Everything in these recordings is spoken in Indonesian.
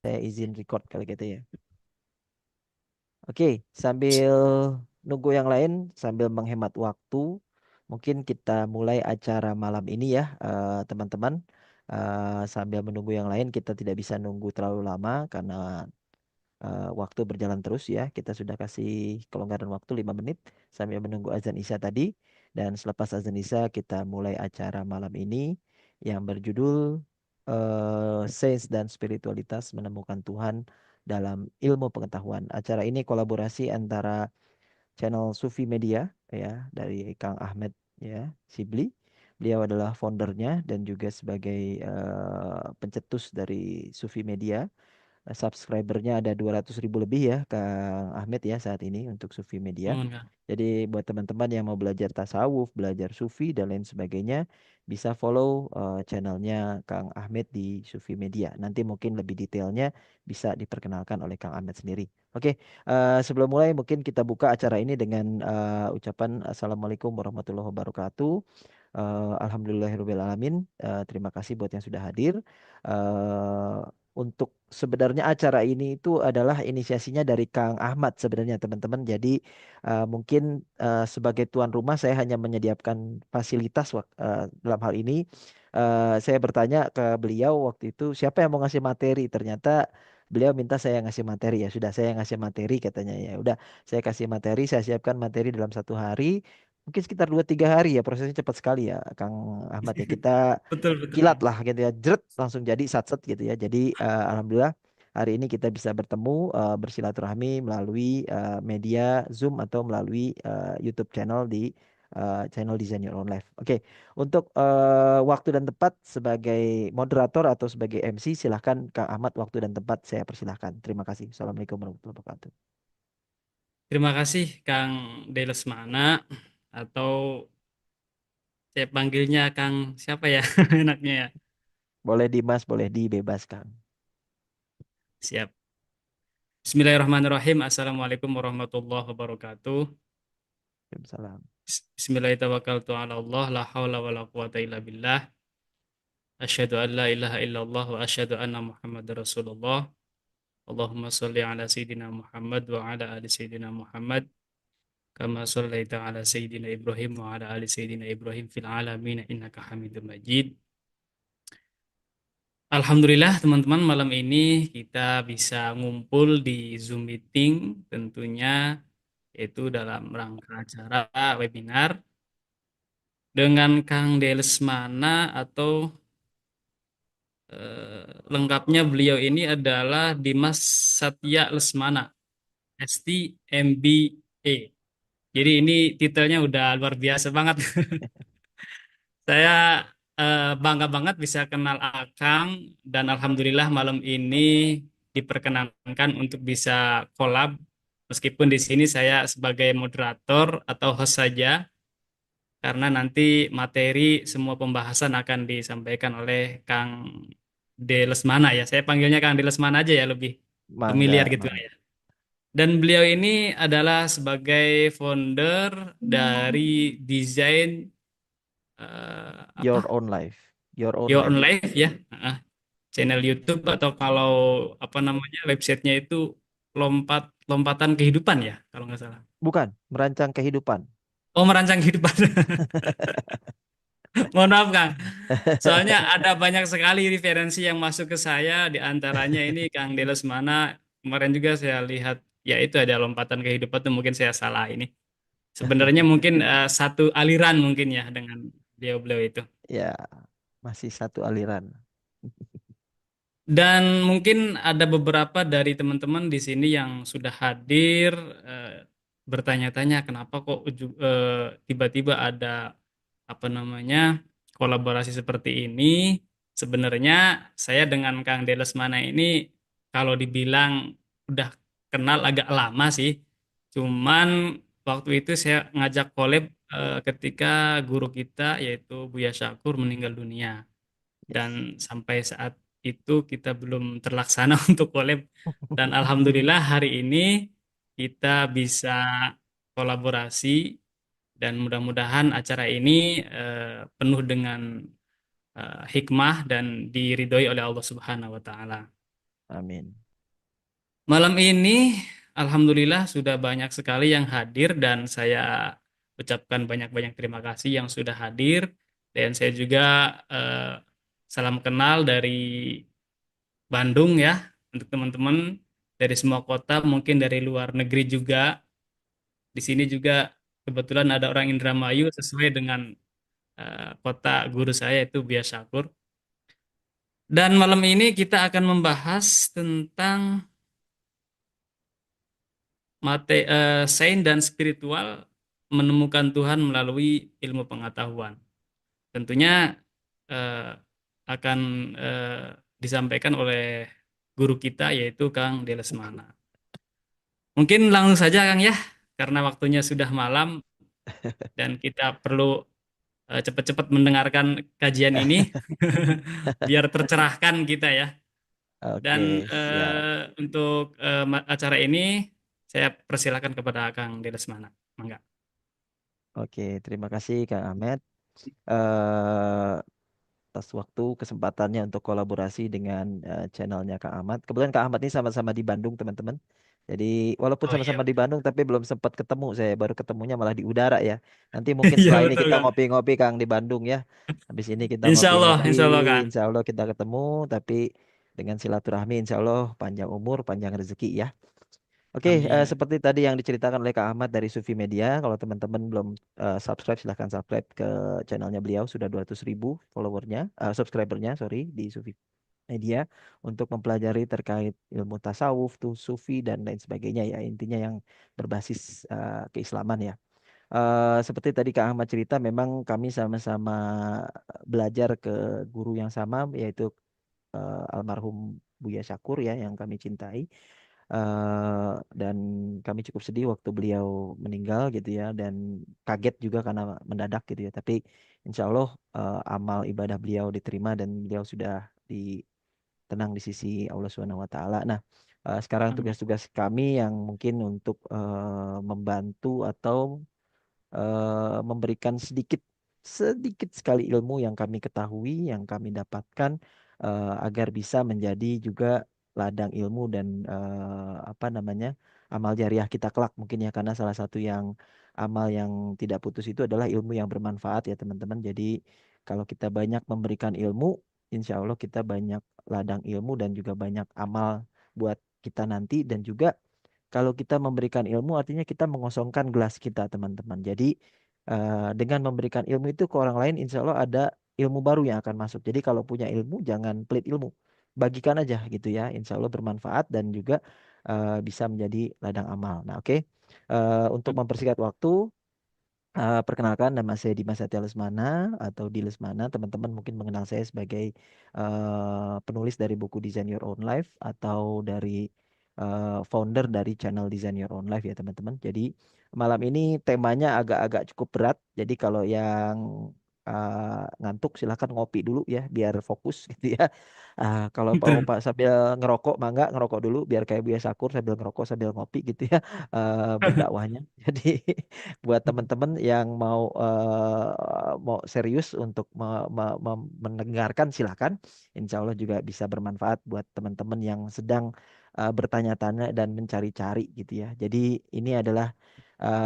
saya izin record kalau gitu ya. Oke, sambil nunggu yang lain, sambil menghemat waktu, mungkin kita mulai acara malam ini ya, teman-teman. Sambil menunggu yang lain, kita tidak bisa nunggu terlalu lama karena waktu berjalan terus ya. Kita sudah kasih kelonggaran waktu 5 menit sambil menunggu azan Isya tadi. Dan selepas azan Isya, kita mulai acara malam ini yang berjudul Sains dan Spiritualitas Menemukan Tuhan dalam Ilmu Pengetahuan. Acara ini kolaborasi antara channel Sufi Media ya dari Kang Ahmed ya Sibli. Beliau adalah foundernya dan juga sebagai pencetus dari Sufi Media. Subscribernya ada 200.000 lebih ya Kang Ahmed ya saat ini untuk Sufi Media. Mohon, Kang. Jadi buat teman-teman yang mau belajar tasawuf, belajar sufi dan lain sebagainya, bisa follow channelnya Kang Ahmed di Sufi Media. Nanti mungkin lebih detailnya bisa diperkenalkan oleh Kang Ahmed sendiri. Oke, sebelum mulai mungkin kita buka acara ini dengan ucapan Assalamualaikum warahmatullahi wabarakatuh. Alhamdulillahirabbil alamin. Terima kasih buat yang sudah hadir. Eh, untuk sebenarnya acara ini itu adalah inisiasinya dari Kang Ahmad sebenarnya teman-teman. Jadi mungkin sebagai tuan rumah saya hanya menyediakan fasilitas dalam hal ini. Saya bertanya ke beliau waktu itu siapa yang mau ngasih materi. Ternyata beliau minta saya ngasih materi ya sudah saya ngasih materi katanya ya udah saya kasih materi saya siapkan materi dalam 1 hari. Mungkin sekitar 2-3 hari ya prosesnya cepat sekali ya Kang Ahmad ya. Kita Betul, betul, kilat Kang. lah gitu ya, jeret langsung jadi satset gitu ya. Jadi alhamdulillah hari ini kita bisa bertemu bersilaturahmi melalui media Zoom atau melalui YouTube channel di channel Design Your Own Life. Oke, untuk waktu dan tempat sebagai moderator atau sebagai MC silahkan Kang Ahmad waktu dan tempat saya persilahkan. Terima kasih. Assalamualaikum warahmatullahi wabarakatuh. Terima kasih Kang Delesmana, atau saya panggilnya Kang siapa ya enaknya ya. Boleh Dimas, boleh dibebaskan. Siap. Bismillahirrahmanirrahim. Assalamualaikum warahmatullahi wabarakatuh. Waalaikumsalam. Bismillahirrahmanirrahim. La haula wa la quwata illa billah. Asyhadu an la ilaha illallah wa asyhadu anna Muhammadar Rasulullah. Allahumma sholli ala sayyidina Muhammad wa ala ali sayyidina Muhammad. Kama shallaita ala sayyidina Ibrahim wa ala ali sayyidina Ibrahim fil alamin innaka Hamidum Majid. Alhamdulillah teman-teman, malam ini kita bisa ngumpul di Zoom meeting tentunya, yaitu dalam rangka acara webinar dengan Kang Delesmana, atau lengkapnya beliau ini adalah Dimas Satya Lesmana, ST MBA. Jadi ini titelnya udah luar biasa banget. Saya bangga banget bisa kenal Akang, dan alhamdulillah malam ini diperkenankan untuk bisa collab, meskipun di sini saya sebagai moderator atau host saja, karena nanti materi semua pembahasan akan disampaikan oleh Kang D. Lesmana ya. Saya panggilnya Kang D. Lesmana aja ya, lebih familiar Mangga, gitu mangga. ya. Dan beliau ini adalah sebagai founder dari desain Your apa, own life. Your own Your Own life. Life ya. Channel YouTube, atau kalau apa namanya websitenya itu lompatan kehidupan ya kalau nggak salah. Bukan, merancang kehidupan. Oh, merancang kehidupan. Mohon maaf Kang. Soalnya ada banyak sekali referensi yang masuk ke saya, di antaranya ini Kang Delos mana, kemarin juga saya lihat ya itu ada lompatan kehidupan tuh, mungkin saya salah ini. Sebenarnya mungkin satu aliran mungkin ya dengan beliau-beliau itu. Ya, masih satu aliran. Dan mungkin ada beberapa dari teman-teman di sini yang sudah hadir, eh, bertanya-tanya kenapa kok tiba-tiba ada apa namanya kolaborasi seperti ini. Sebenarnya saya dengan Kang Deles Mana ini kalau dibilang udah kenal agak lama sih. Cuman waktu itu saya ngajak collab ketika guru kita yaitu Buya Syakur meninggal dunia, dan Yes. sampai saat itu kita belum terlaksana untuk collab, dan alhamdulillah hari ini kita bisa kolaborasi, dan mudah-mudahan acara ini penuh dengan hikmah dan diridhoi oleh Allah Subhanahu wa taala. Amin. Malam ini, alhamdulillah sudah banyak sekali yang hadir dan saya ucapkan banyak-banyak terima kasih yang sudah hadir. Dan saya juga eh, salam kenal dari Bandung ya, untuk teman-teman dari semua kota, mungkin dari luar negeri juga. Di sini juga kebetulan ada orang Indramayu sesuai dengan kota guru saya itu Biasyakur. Dan malam ini kita akan membahas tentang sains dan spiritual menemukan Tuhan melalui ilmu pengetahuan. Tentunya eh, akan eh, disampaikan oleh guru kita yaitu Kang Delesmana. Mungkin langsung saja Kang ya, karena waktunya sudah malam dan kita perlu cepat-cepat mendengarkan kajian ini biar tercerahkan kita ya. Dan Oke, siap. untuk acara ini saya persilakan kepada Kang Delesmana. Mangga. Oke, terima kasih Kang Ahmed. eh Atas waktu kesempatannya untuk kolaborasi dengan channelnya Kak Ahmad. Kebetulan Kak Ahmad ini sama-sama di Bandung, teman-teman. Jadi walaupun Oh iya sama-sama di betul. Bandung, tapi belum sempat ketemu. Saya baru ketemunya malah di udara ya. Nanti mungkin Iya setelah ini betul kita Kang. ngopi-ngopi Kang di Bandung ya. Habis ini kita ngopi-ngopi, Insya Allah Kang. insya Allah kita ketemu. Tapi dengan silaturahmi, insya Allah panjang umur, panjang rezeki ya. Oke, Amin. seperti tadi yang diceritakan oleh Kak Ahmad dari Sufi Media, kalau teman-teman belum subscribe, silahkan subscribe ke channelnya beliau, sudah 200.000 followernya, subscribernya, sorry, di Sufi Media, untuk mempelajari terkait ilmu tasawuf, tuh sufi, dan lain sebagainya ya, intinya yang berbasis keislaman ya. Seperti tadi Kak Ahmad cerita, memang kami sama-sama belajar ke guru yang sama, yaitu almarhum Buya Syakur ya, yang kami cintai. Dan kami cukup sedih waktu beliau meninggal gitu ya, dan kaget juga karena mendadak gitu ya, tapi insya Allah amal ibadah beliau diterima dan beliau sudah tenang di sisi Allah Subhanahu Wa Taala. Nah, sekarang Amin. tugas-tugas kami yang mungkin untuk membantu atau memberikan sedikit sedikit sekali ilmu yang kami ketahui, yang kami dapatkan, agar bisa menjadi juga ladang ilmu dan apa namanya, amal jariah kita kelak mungkin ya, karena salah satu yang amal yang tidak putus itu adalah ilmu yang bermanfaat ya teman-teman. Jadi kalau kita banyak memberikan ilmu, insya Allah kita banyak ladang ilmu dan juga banyak amal buat kita nanti, dan juga kalau kita memberikan ilmu artinya kita mengosongkan gelas kita, teman-teman. Jadi dengan memberikan ilmu itu ke orang lain, insya Allah ada ilmu baru yang akan masuk. Jadi kalau punya ilmu jangan pelit ilmu, bagikan aja gitu ya. Insya Allah bermanfaat dan juga bisa menjadi ladang amal. Nah, oke. Untuk mempersingkat waktu, perkenalkan, nama saya Dimas Satya Lesmana atau di Lesmana. Teman-teman mungkin mengenal saya sebagai penulis dari buku Design Your Own Life, atau dari founder dari channel Design Your Own Life ya teman-teman. Jadi malam ini temanya agak-agak cukup berat. Jadi kalau yang ngantuk silahkan ngopi dulu ya biar fokus gitu ya. Kalau mau Betul. Pak sambil ngerokok, mangga ngerokok dulu biar kayak Buya Sakur sambil ngerokok sambil ngopi gitu ya, berdakwahnya. Jadi buat teman-teman yang mau serius untuk mendengarkan, silakan. Insya Allah juga bisa bermanfaat buat teman-teman yang sedang bertanya-tanya dan mencari-cari gitu ya. Jadi ini adalah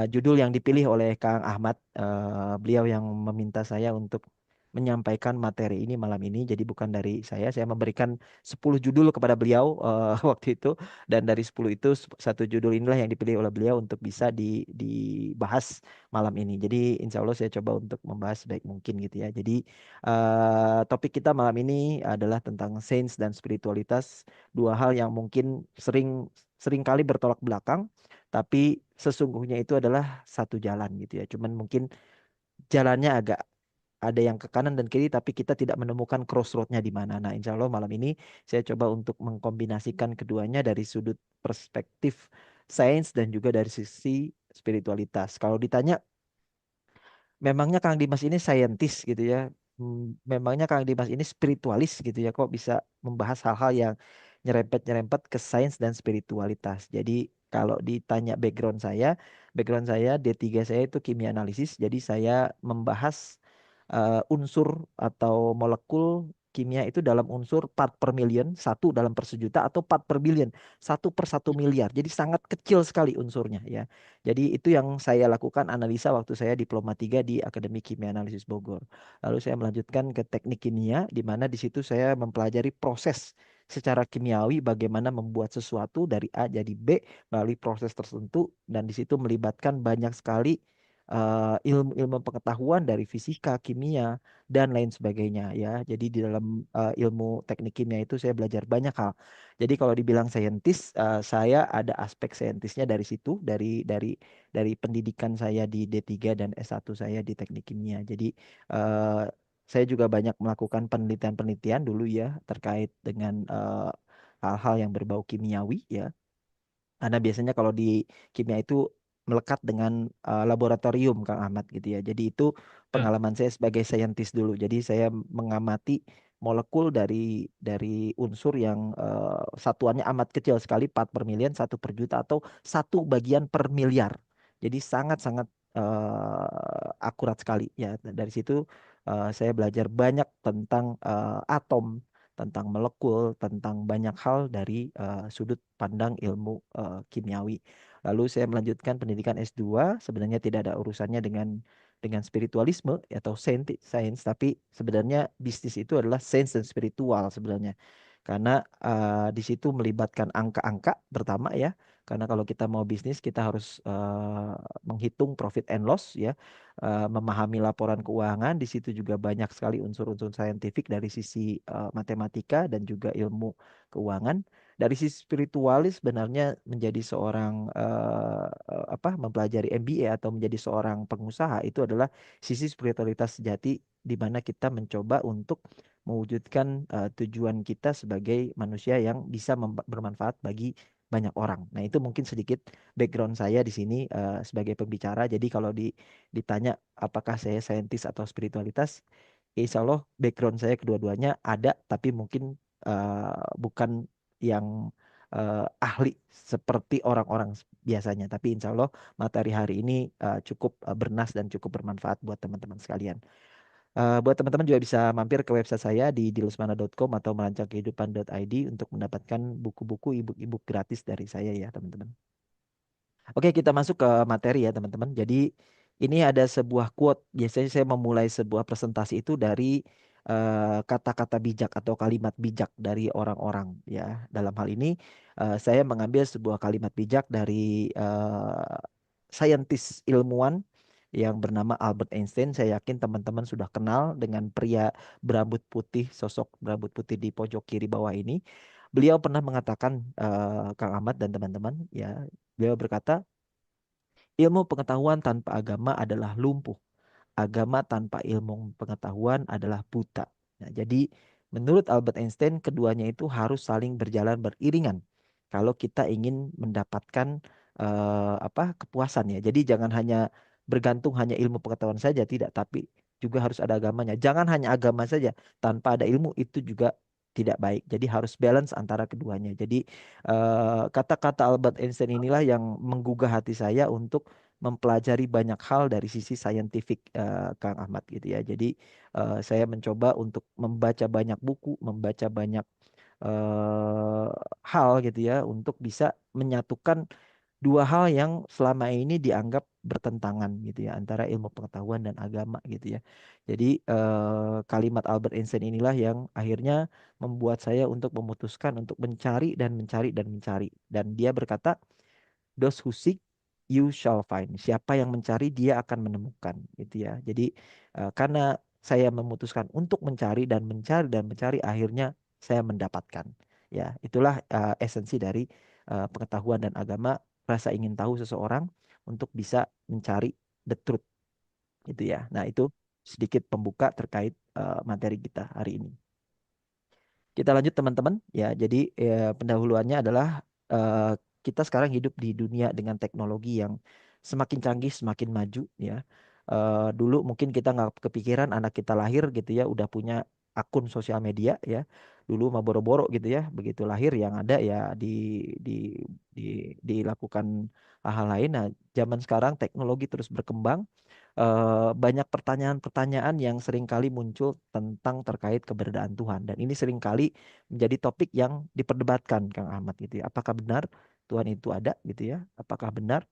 judul yang dipilih oleh Kang Ahmad. Beliau yang meminta saya untuk menyampaikan materi ini malam ini. Jadi bukan dari saya memberikan 10 judul kepada beliau waktu itu, dan dari 10 itu satu judul inilah yang dipilih oleh beliau untuk bisa dibahas malam ini. Jadi insya Allah saya coba untuk membahas sebaik mungkin gitu ya. Jadi topik kita malam ini adalah tentang sains dan spiritualitas, dua hal yang mungkin sering sering kali bertolak belakang, tapi sesungguhnya itu adalah satu jalan gitu ya. Cuman mungkin jalannya agak ada yang ke kanan dan kiri, tapi kita tidak menemukan crossroadnya di mana. Nah, insya Allah malam ini saya coba untuk mengkombinasikan keduanya dari sudut perspektif sains dan juga dari sisi spiritualitas. Kalau ditanya, memangnya Kang Dimas ini saintis gitu ya? Memangnya Kang Dimas ini spiritualis gitu ya? Kok bisa membahas hal-hal yang nyerempet-nyerempet ke sains dan spiritualitas? Jadi kalau ditanya background saya D3 saya itu kimia analisis. Jadi saya membahas unsur atau molekul kimia itu dalam unsur part per million, satu dalam per sejuta, atau part per billion, 1/1 miliar. Jadi sangat kecil sekali unsurnya ya. Jadi itu yang saya lakukan analisa waktu saya diploma 3 di Akademi Kimia Analisis Bogor. Lalu saya melanjutkan ke teknik kimia, di mana di situ saya mempelajari proses secara kimiawi bagaimana membuat sesuatu dari A jadi B melalui proses tertentu, dan di situ melibatkan banyak sekali ilmu-ilmu pengetahuan dari fisika, kimia, dan lain sebagainya ya. Jadi di dalam ilmu teknik kimia itu saya belajar banyak hal. Jadi kalau dibilang saintis, saya ada aspek saintisnya dari situ, dari pendidikan saya di D3 dan S1 saya di teknik kimia. Jadi eh, saya juga banyak melakukan penelitian-penelitian dulu ya terkait dengan hal-hal yang berbau kimiawi ya. Karena biasanya kalau di kimia itu melekat dengan laboratorium Kang Ahmad gitu ya. Jadi itu Ya. pengalaman saya sebagai saintis dulu. Jadi saya mengamati molekul dari unsur yang satuannya amat kecil sekali, part per million, 1/juta, atau 1/miliar. Jadi sangat-sangat akurat sekali ya. Dari situ saya belajar banyak tentang atom, tentang molekul, tentang banyak hal dari sudut pandang ilmu kimiawi. Lalu saya melanjutkan pendidikan S2, sebenarnya tidak ada urusannya dengan spiritualisme atau sains, tapi sebenarnya bisnis itu adalah sains dan spiritual sebenarnya. Karena di situ melibatkan angka-angka pertama ya. Karena kalau kita mau bisnis kita harus menghitung profit and loss ya, memahami laporan keuangan. Di situ juga banyak sekali unsur-unsur saintifik dari sisi matematika dan juga ilmu keuangan. Dari sisi spiritualis sebenarnya menjadi seorang mempelajari MBA atau menjadi seorang pengusaha itu adalah sisi spiritualitas sejati, di mana kita mencoba untuk mewujudkan tujuan kita sebagai manusia yang bisa bermanfaat bagi banyak orang. Nah, itu mungkin sedikit background saya di sini sebagai pembicara. Jadi kalau ditanya apakah saya saintis atau spiritualitas, insya Allah background saya kedua-duanya ada, tapi mungkin bukan yang ahli seperti orang-orang biasanya. Tapi insya Allah materi hari ini cukup bernas dan cukup bermanfaat buat teman-teman sekalian. Buat teman-teman juga bisa mampir ke website saya di dilesmana.com atau merancangkehidupan.id untuk mendapatkan buku-buku, ebook gratis dari saya ya teman-teman. Oke, kita masuk ke materi ya teman-teman. Jadi ini ada sebuah quote. Biasanya saya memulai sebuah presentasi itu dari kata-kata bijak atau kalimat bijak dari orang-orang ya. Dalam hal ini saya mengambil sebuah kalimat bijak dari saintis ilmuwan yang bernama Albert Einstein. Saya yakin teman-teman sudah kenal dengan pria berambut putih, sosok berambut putih di pojok kiri bawah ini. Beliau pernah mengatakan, Kang Ahmad dan teman-teman, ya, beliau berkata, ilmu pengetahuan tanpa agama adalah lumpuh. Agama tanpa ilmu pengetahuan adalah buta. Nah, jadi menurut Albert Einstein keduanya itu harus saling berjalan beriringan kalau kita ingin mendapatkan kepuasan ya. Jadi jangan hanya bergantung hanya ilmu pengetahuan saja, tidak, tapi juga harus ada agamanya. Jangan hanya agama saja, tanpa ada ilmu itu juga tidak baik. Jadi harus balance antara keduanya. Jadi kata-kata Albert Einstein inilah yang menggugah hati saya untuk mempelajari banyak hal dari sisi saintifik, Kang Ahmad gitu ya. Jadi saya mencoba untuk membaca banyak buku, membaca banyak eh, hal gitu ya untuk bisa menyatukan dua hal yang selama ini dianggap bertentangan gitu ya antara ilmu pengetahuan dan agama gitu ya. Jadi kalimat Albert Einstein inilah yang akhirnya membuat saya untuk memutuskan untuk mencari dan mencari dan mencari. Dan dia berkata, those who seek you shall find. Siapa yang mencari dia akan menemukan gitu ya. Jadi karena saya memutuskan untuk mencari dan mencari dan mencari, akhirnya saya mendapatkan. Ya, itulah esensi dari pengetahuan dan agama, rasa ingin tahu seseorang untuk bisa mencari the truth gitu ya. Nah, itu sedikit pembuka terkait materi kita hari ini. Kita lanjut teman-teman ya. Jadi pendahuluannya adalah eh, kita sekarang hidup di dunia dengan teknologi yang semakin canggih, semakin maju ya. Dulu mungkin kita nggak kepikiran anak kita lahir gitu ya udah punya akun sosial media ya. Dulu mah boro-boro gitu ya. Begitu lahir yang ada ya di di dilakukan hal-hal lain. Nah, zaman sekarang teknologi terus berkembang. banyak pertanyaan-pertanyaan yang seringkali muncul tentang terkait keberadaan Tuhan. Dan ini seringkali menjadi topik yang diperdebatkan, Kang Ahmad gitu ya. Apakah benar Tuhan itu ada gitu ya? Apakah benar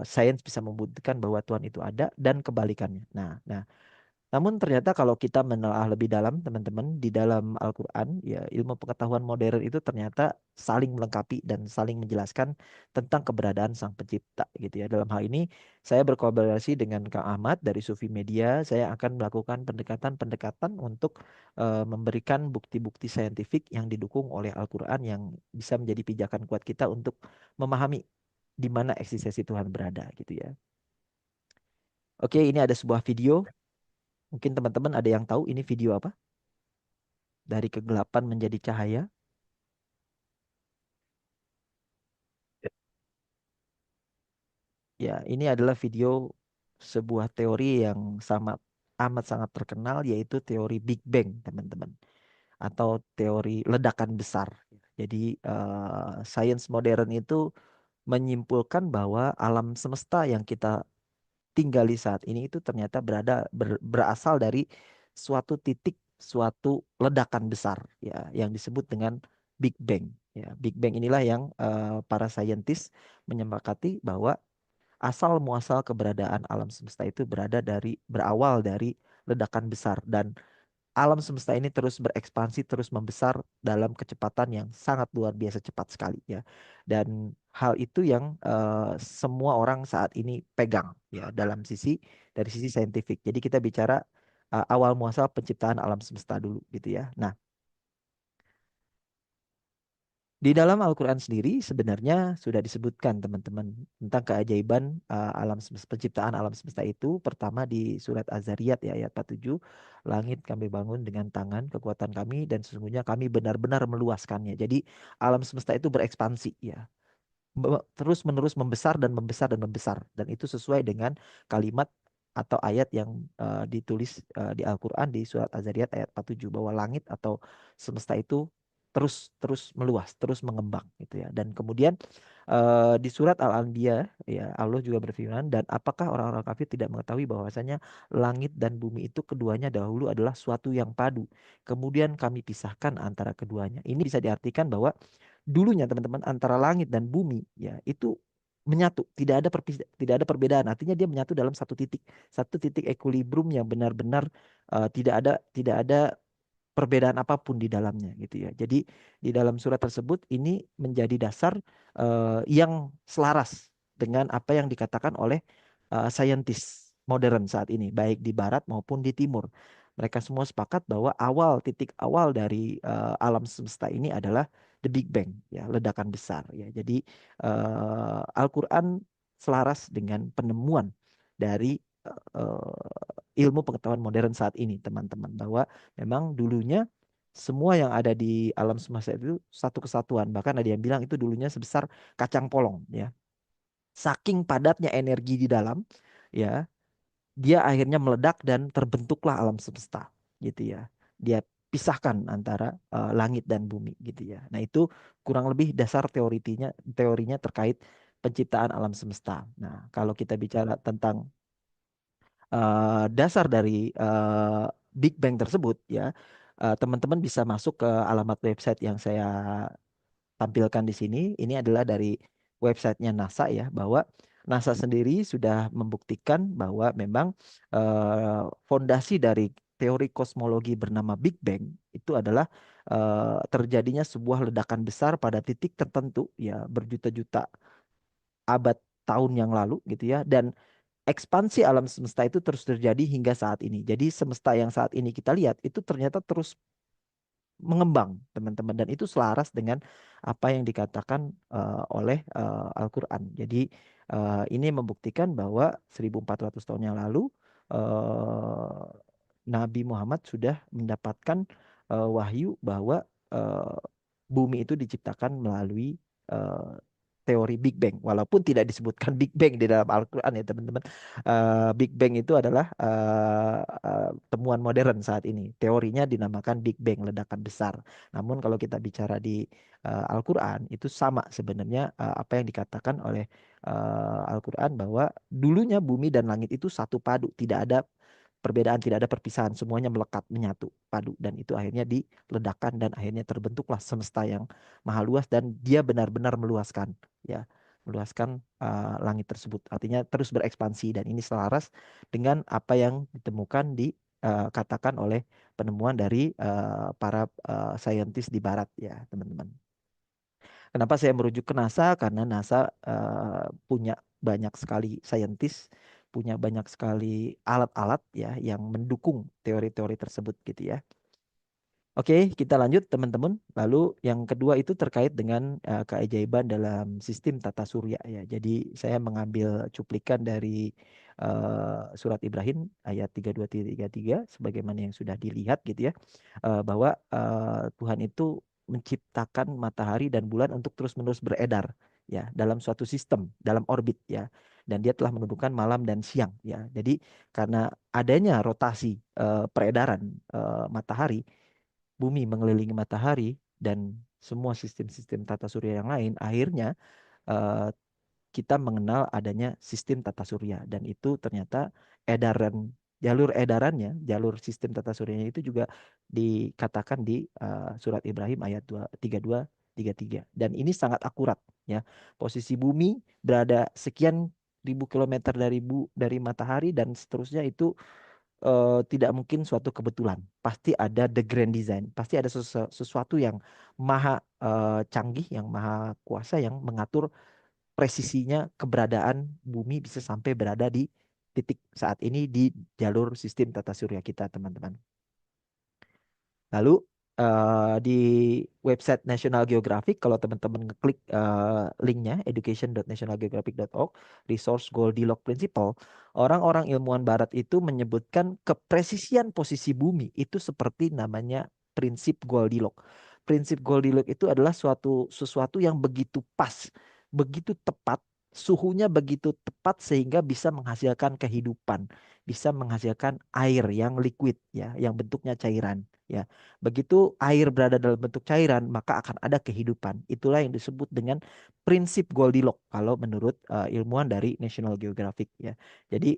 sains bisa membuktikan bahwa Tuhan itu ada dan kebalikannya. Nah, namun ternyata kalau kita menelaah lebih dalam teman-teman di dalam Al-Quran, ya ilmu pengetahuan modern itu ternyata saling melengkapi dan saling menjelaskan tentang keberadaan Sang Pencipta gitu ya. Dalam hal ini saya berkolaborasi dengan Kang Ahmad dari Sufi Media. Saya akan melakukan pendekatan-pendekatan untuk memberikan bukti-bukti saintifik yang didukung oleh Al-Quran yang bisa menjadi pijakan kuat kita untuk memahami di mana eksistensi Tuhan berada gitu ya. Oke, ini ada sebuah video. Mungkin teman-teman ada yang tahu ini video apa? Dari kegelapan menjadi cahaya. Ya, ini adalah video sebuah teori yang amat sangat terkenal yaitu teori Big Bang, teman-teman. Atau teori ledakan besar. Jadi, sains modern itu menyimpulkan bahwa alam semesta yang kita tinggali saat ini itu ternyata berasal dari suatu titik, suatu ledakan besar ya yang disebut dengan Big Bang ya. Big Bang inilah yang para saintis menyepakati bahwa asal muasal keberadaan alam semesta itu berawal dari ledakan besar dan alam semesta ini terus berekspansi, terus membesar dalam kecepatan yang sangat luar biasa cepat sekali ya. Dan hal itu yang semua orang saat ini pegang ya dari sisi saintifik. Jadi kita bicara awal muasal penciptaan alam semesta dulu gitu ya. Nah, di dalam Al-Quran sendiri sebenarnya sudah disebutkan teman-teman tentang keajaiban penciptaan alam semesta itu. Pertama di surat Az-Zariyat ya ayat 47, langit kami bangun dengan tangan kekuatan kami dan sesungguhnya kami benar-benar meluaskannya. Jadi alam semesta itu berekspansi ya. Terus menerus membesar dan membesar dan membesar dan itu sesuai dengan kalimat atau ayat yang ditulis di Al-Qur'an di surat Az-Zariyat ayat 47 bahwa langit atau semesta itu terus terus meluas, terus mengembang gitu ya. Dan kemudian di surat Al-Anbiya ya Allah juga berfirman dan apakah orang-orang kafir tidak mengetahui bahwasanya langit dan bumi itu keduanya dahulu adalah suatu yang padu. Kemudian kami pisahkan antara keduanya. Ini bisa diartikan bahwa dulunya teman-teman antara langit dan bumi ya itu menyatu, tidak ada perbedaan. Artinya dia menyatu dalam satu titik equilibrium yang benar-benar tidak ada perbedaan apapun di dalamnya gitu ya. Jadi di dalam surat tersebut ini menjadi dasar yang selaras dengan apa yang dikatakan oleh saintis modern saat ini, baik di barat maupun di timur. Mereka semua sepakat bahwa titik awal dari alam semesta ini adalah the Big Bang, ya, ledakan besar ya. Jadi Al-Qur'an selaras dengan penemuan dari ilmu pengetahuan modern saat ini, teman-teman, bahwa memang dulunya semua yang ada di alam semesta itu satu kesatuan. Bahkan ada yang bilang itu dulunya sebesar kacang polong ya. Saking padatnya energi di dalam ya, dia akhirnya meledak dan terbentuklah alam semesta gitu ya. Dia pisahkan antara langit dan bumi gitu ya. Nah, itu kurang lebih dasar teorinya terkait penciptaan alam semesta. Nah, kalau kita bicara tentang dasar dari Big Bang tersebut ya, teman-teman bisa masuk ke alamat website yang saya tampilkan di sini. Ini adalah dari websitenya NASA ya, bahwa NASA sendiri sudah membuktikan bahwa memang fondasi dari teori kosmologi bernama Big Bang itu adalah terjadinya sebuah ledakan besar pada titik tertentu ya berjuta-juta abad tahun yang lalu gitu ya, dan ekspansi alam semesta itu terus terjadi hingga saat ini. Jadi semesta yang saat ini kita lihat itu ternyata terus mengembang, teman-teman, dan itu selaras dengan apa yang dikatakan oleh Al-Qur'an. Jadi ini membuktikan bahwa 1400 tahun yang lalu eh, Nabi Muhammad sudah mendapatkan wahyu bahwa eh, bumi itu diciptakan melalui eh, teori Big Bang, walaupun tidak disebutkan Big Bang di dalam Al-Quran ya teman-teman. Big Bang itu adalah temuan modern saat ini. Teorinya dinamakan Big Bang, ledakan besar. Namun kalau kita bicara di Al-Quran itu sama sebenarnya apa yang dikatakan oleh Al-Quran bahwa dulunya bumi dan langit itu satu padu, tidak ada perbedaan, tidak ada perpisahan, semuanya melekat, menyatu, padu, dan itu akhirnya diledakkan dan akhirnya terbentuklah semesta yang maha luas dan dia benar-benar meluaskan, ya, meluaskan langit tersebut. Artinya terus berekspansi dan ini selaras dengan apa yang ditemukan katakan oleh penemuan dari para saintis di Barat, ya, teman-teman. Kenapa saya merujuk ke NASA? Karena NASA punya banyak sekali saintis, punya banyak sekali alat-alat ya yang mendukung teori-teori tersebut gitu ya. Oke, kita lanjut teman-teman. Lalu yang kedua itu terkait dengan keajaiban dalam sistem tata surya ya. Jadi saya mengambil cuplikan dari surat Ibrahim ayat 32-33 sebagaimana yang sudah dilihat gitu ya. Bahwa Tuhan itu menciptakan matahari dan bulan untuk terus-menerus beredar ya dalam suatu sistem, dalam orbit ya. Dan dia telah menentukan malam dan siang ya. Jadi karena adanya rotasi peredaran matahari, bumi mengelilingi matahari dan semua sistem-sistem tata surya yang lain, akhirnya eh, kita mengenal adanya sistem tata surya dan itu ternyata jalur edarannya, jalur sistem tata suryanya itu juga dikatakan di surat Ibrahim ayat 32-33 dan ini sangat akurat ya. Posisi bumi berada sekian ribu kilometer dari matahari dan seterusnya itu tidak mungkin suatu kebetulan. Pasti ada the grand design. Pasti ada sesuatu yang maha canggih, yang maha kuasa, yang mengatur presisinya keberadaan bumi bisa sampai berada di titik saat ini di jalur sistem tata surya kita, teman-teman. Lalu di website National Geographic, kalau teman-teman ngeklik linknya education.nationalgeographic.org, resource Goldilocks Principle, orang-orang ilmuwan Barat itu menyebutkan kepresisian posisi bumi itu seperti namanya prinsip Goldilocks. Prinsip Goldilocks itu adalah sesuatu yang begitu pas, begitu tepat, suhunya begitu tepat sehingga bisa menghasilkan kehidupan, bisa menghasilkan air yang liquid ya, yang bentuknya cairan ya. Begitu air berada dalam bentuk cairan, maka akan ada kehidupan. Itulah yang disebut dengan prinsip Goldilocks kalau menurut ilmuwan dari National Geographic ya. Jadi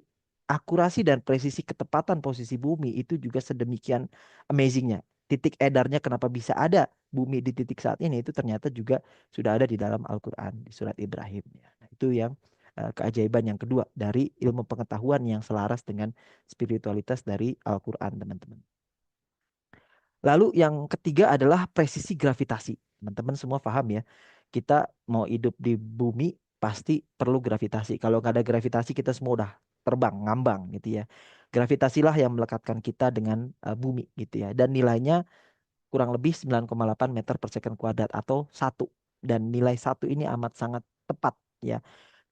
akurasi dan presisi ketepatan posisi bumi itu juga sedemikian amazingnya. Titik edarnya kenapa bisa ada bumi di titik saat ini itu ternyata juga sudah ada di dalam Al-Quran di surat Ibrahim ya. Nah, itu yang keajaiban yang kedua dari ilmu pengetahuan yang selaras dengan spiritualitas dari Al-Quran, teman-teman. Lalu yang ketiga adalah presisi gravitasi. Teman-teman semua paham ya. Kita mau hidup di bumi pasti perlu gravitasi. Kalau nggak ada gravitasi kita semua udah terbang, ngambang gitu ya. Gravitasilah yang melekatkan kita dengan bumi gitu ya. Dan nilainya kurang lebih 9,8 meter per second kuadrat atau satu. Dan nilai satu ini amat sangat tepat ya.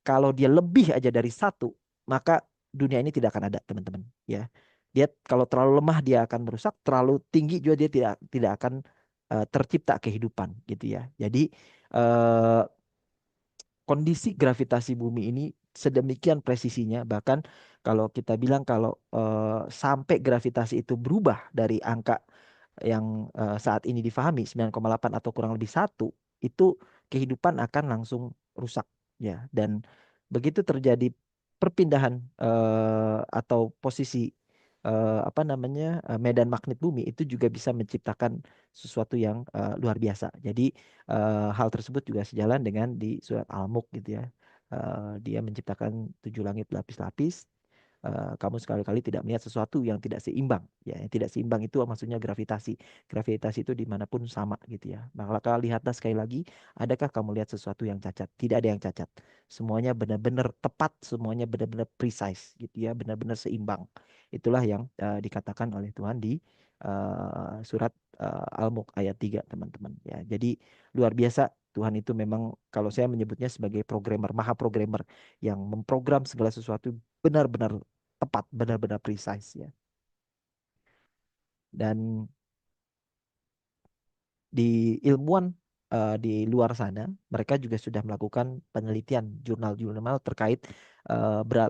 Kalau dia lebih aja dari satu, maka dunia ini tidak akan ada, teman-teman. Ya, dia kalau terlalu lemah dia akan merusak, terlalu tinggi juga dia tidak tidak akan tercipta kehidupan, gitu ya. Jadi eh, kondisi gravitasi bumi ini sedemikian presisinya, bahkan kalau kita bilang kalau sampai gravitasi itu berubah dari angka yang saat ini difahami 9,8 atau kurang lebih satu, itu kehidupan akan langsung rusak ya. Dan begitu terjadi perpindahan atau posisi apa namanya medan magnet bumi itu juga bisa menciptakan sesuatu yang luar biasa. Jadi hal tersebut juga sejalan dengan di surat Al-Mulk gitu ya. Dia menciptakan tujuh langit berlapis-lapis, kamu sekali-kali tidak melihat sesuatu yang tidak seimbang. Ya, yang tidak seimbang itu maksudnya gravitasi. Gravitasi itu dimanapun sama gitu ya. Maka lihatlah sekali lagi, adakah kamu lihat sesuatu yang cacat? Tidak ada yang cacat. Semuanya benar-benar tepat, semuanya benar-benar precise gitu ya, benar-benar seimbang. Itulah yang dikatakan oleh Tuhan di surat Al-Mulk ayat 3, teman-teman. Ya, jadi luar biasa. Tuhan itu memang kalau saya menyebutnya sebagai programmer, maha programmer yang memprogram segala sesuatu benar-benar tepat, benar-benar precise ya. Dan di ilmuwan di luar sana, mereka juga sudah melakukan penelitian jurnal-jurnal terkait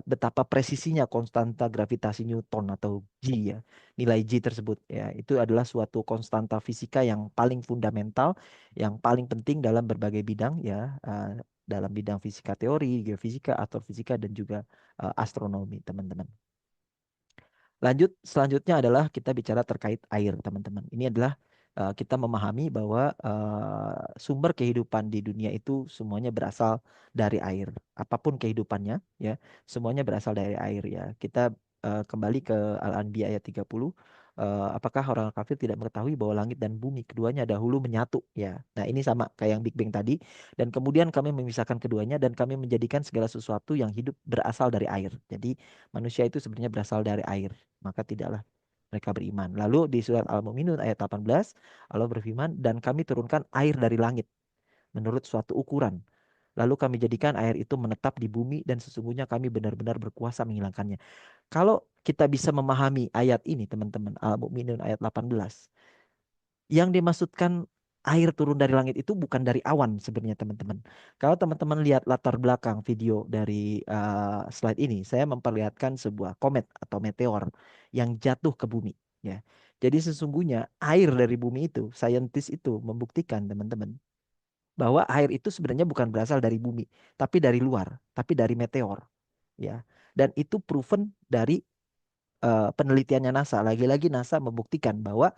betapa presisinya konstanta gravitasi Newton atau G ya, nilai G tersebut ya. Itu adalah suatu konstanta fisika yang paling fundamental, yang paling penting dalam berbagai bidang ya. dalam bidang fisika teori, geofisika, astrofisika, dan juga astronomi, teman-teman. Lanjut, selanjutnya adalah kita bicara terkait air, teman-teman. Ini adalah kita memahami bahwa sumber kehidupan di dunia itu semuanya berasal dari air. Apapun kehidupannya, ya, semuanya berasal dari air, ya. Kita kembali ke Al-Anbiya ayat 30. Apakah orang kafir tidak mengetahui bahwa langit dan bumi keduanya dahulu menyatu, ya. Nah, ini sama kayak yang Big Bang tadi. Dan kemudian kami memisahkan keduanya dan kami menjadikan segala sesuatu yang hidup berasal dari air. Jadi manusia itu sebenarnya berasal dari air, maka tidaklah mereka beriman. Lalu di surat Al-Mu'minun ayat 18, Allah berfirman, dan kami turunkan air dari langit menurut suatu ukuran. Lalu kami jadikan air itu menetap di bumi dan sesungguhnya kami benar-benar berkuasa menghilangkannya. Kalau kita bisa memahami ayat ini, teman-teman, Al-Mu'minun ayat 18, yang dimaksudkan air turun dari langit itu bukan dari awan sebenarnya, teman-teman. Kalau teman-teman lihat latar belakang video dari slide ini, saya memperlihatkan sebuah komet atau meteor yang jatuh ke bumi, ya. Jadi sesungguhnya air dari bumi itu, saintis itu membuktikan, teman-teman, bahwa air itu sebenarnya bukan berasal dari bumi, tapi dari luar, tapi dari meteor, ya. Dan itu proven dari penelitiannya NASA. Lagi-lagi NASA membuktikan bahwa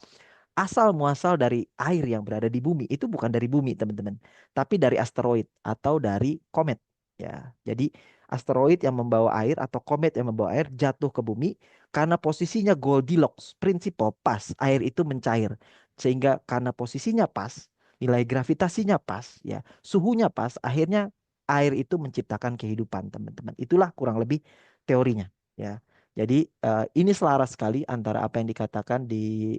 asal muasal dari air yang berada di bumi itu bukan dari bumi, teman-teman, tapi dari asteroid atau dari komet, ya. Jadi asteroid yang membawa air atau komet yang membawa air jatuh ke bumi karena posisinya Goldilocks principle pas, air itu mencair. Sehingga karena posisinya pas, nilai gravitasinya pas, ya, suhunya pas, akhirnya air itu menciptakan kehidupan, teman-teman. Itulah kurang lebih teorinya, ya. Jadi ini selaras sekali antara apa yang dikatakan di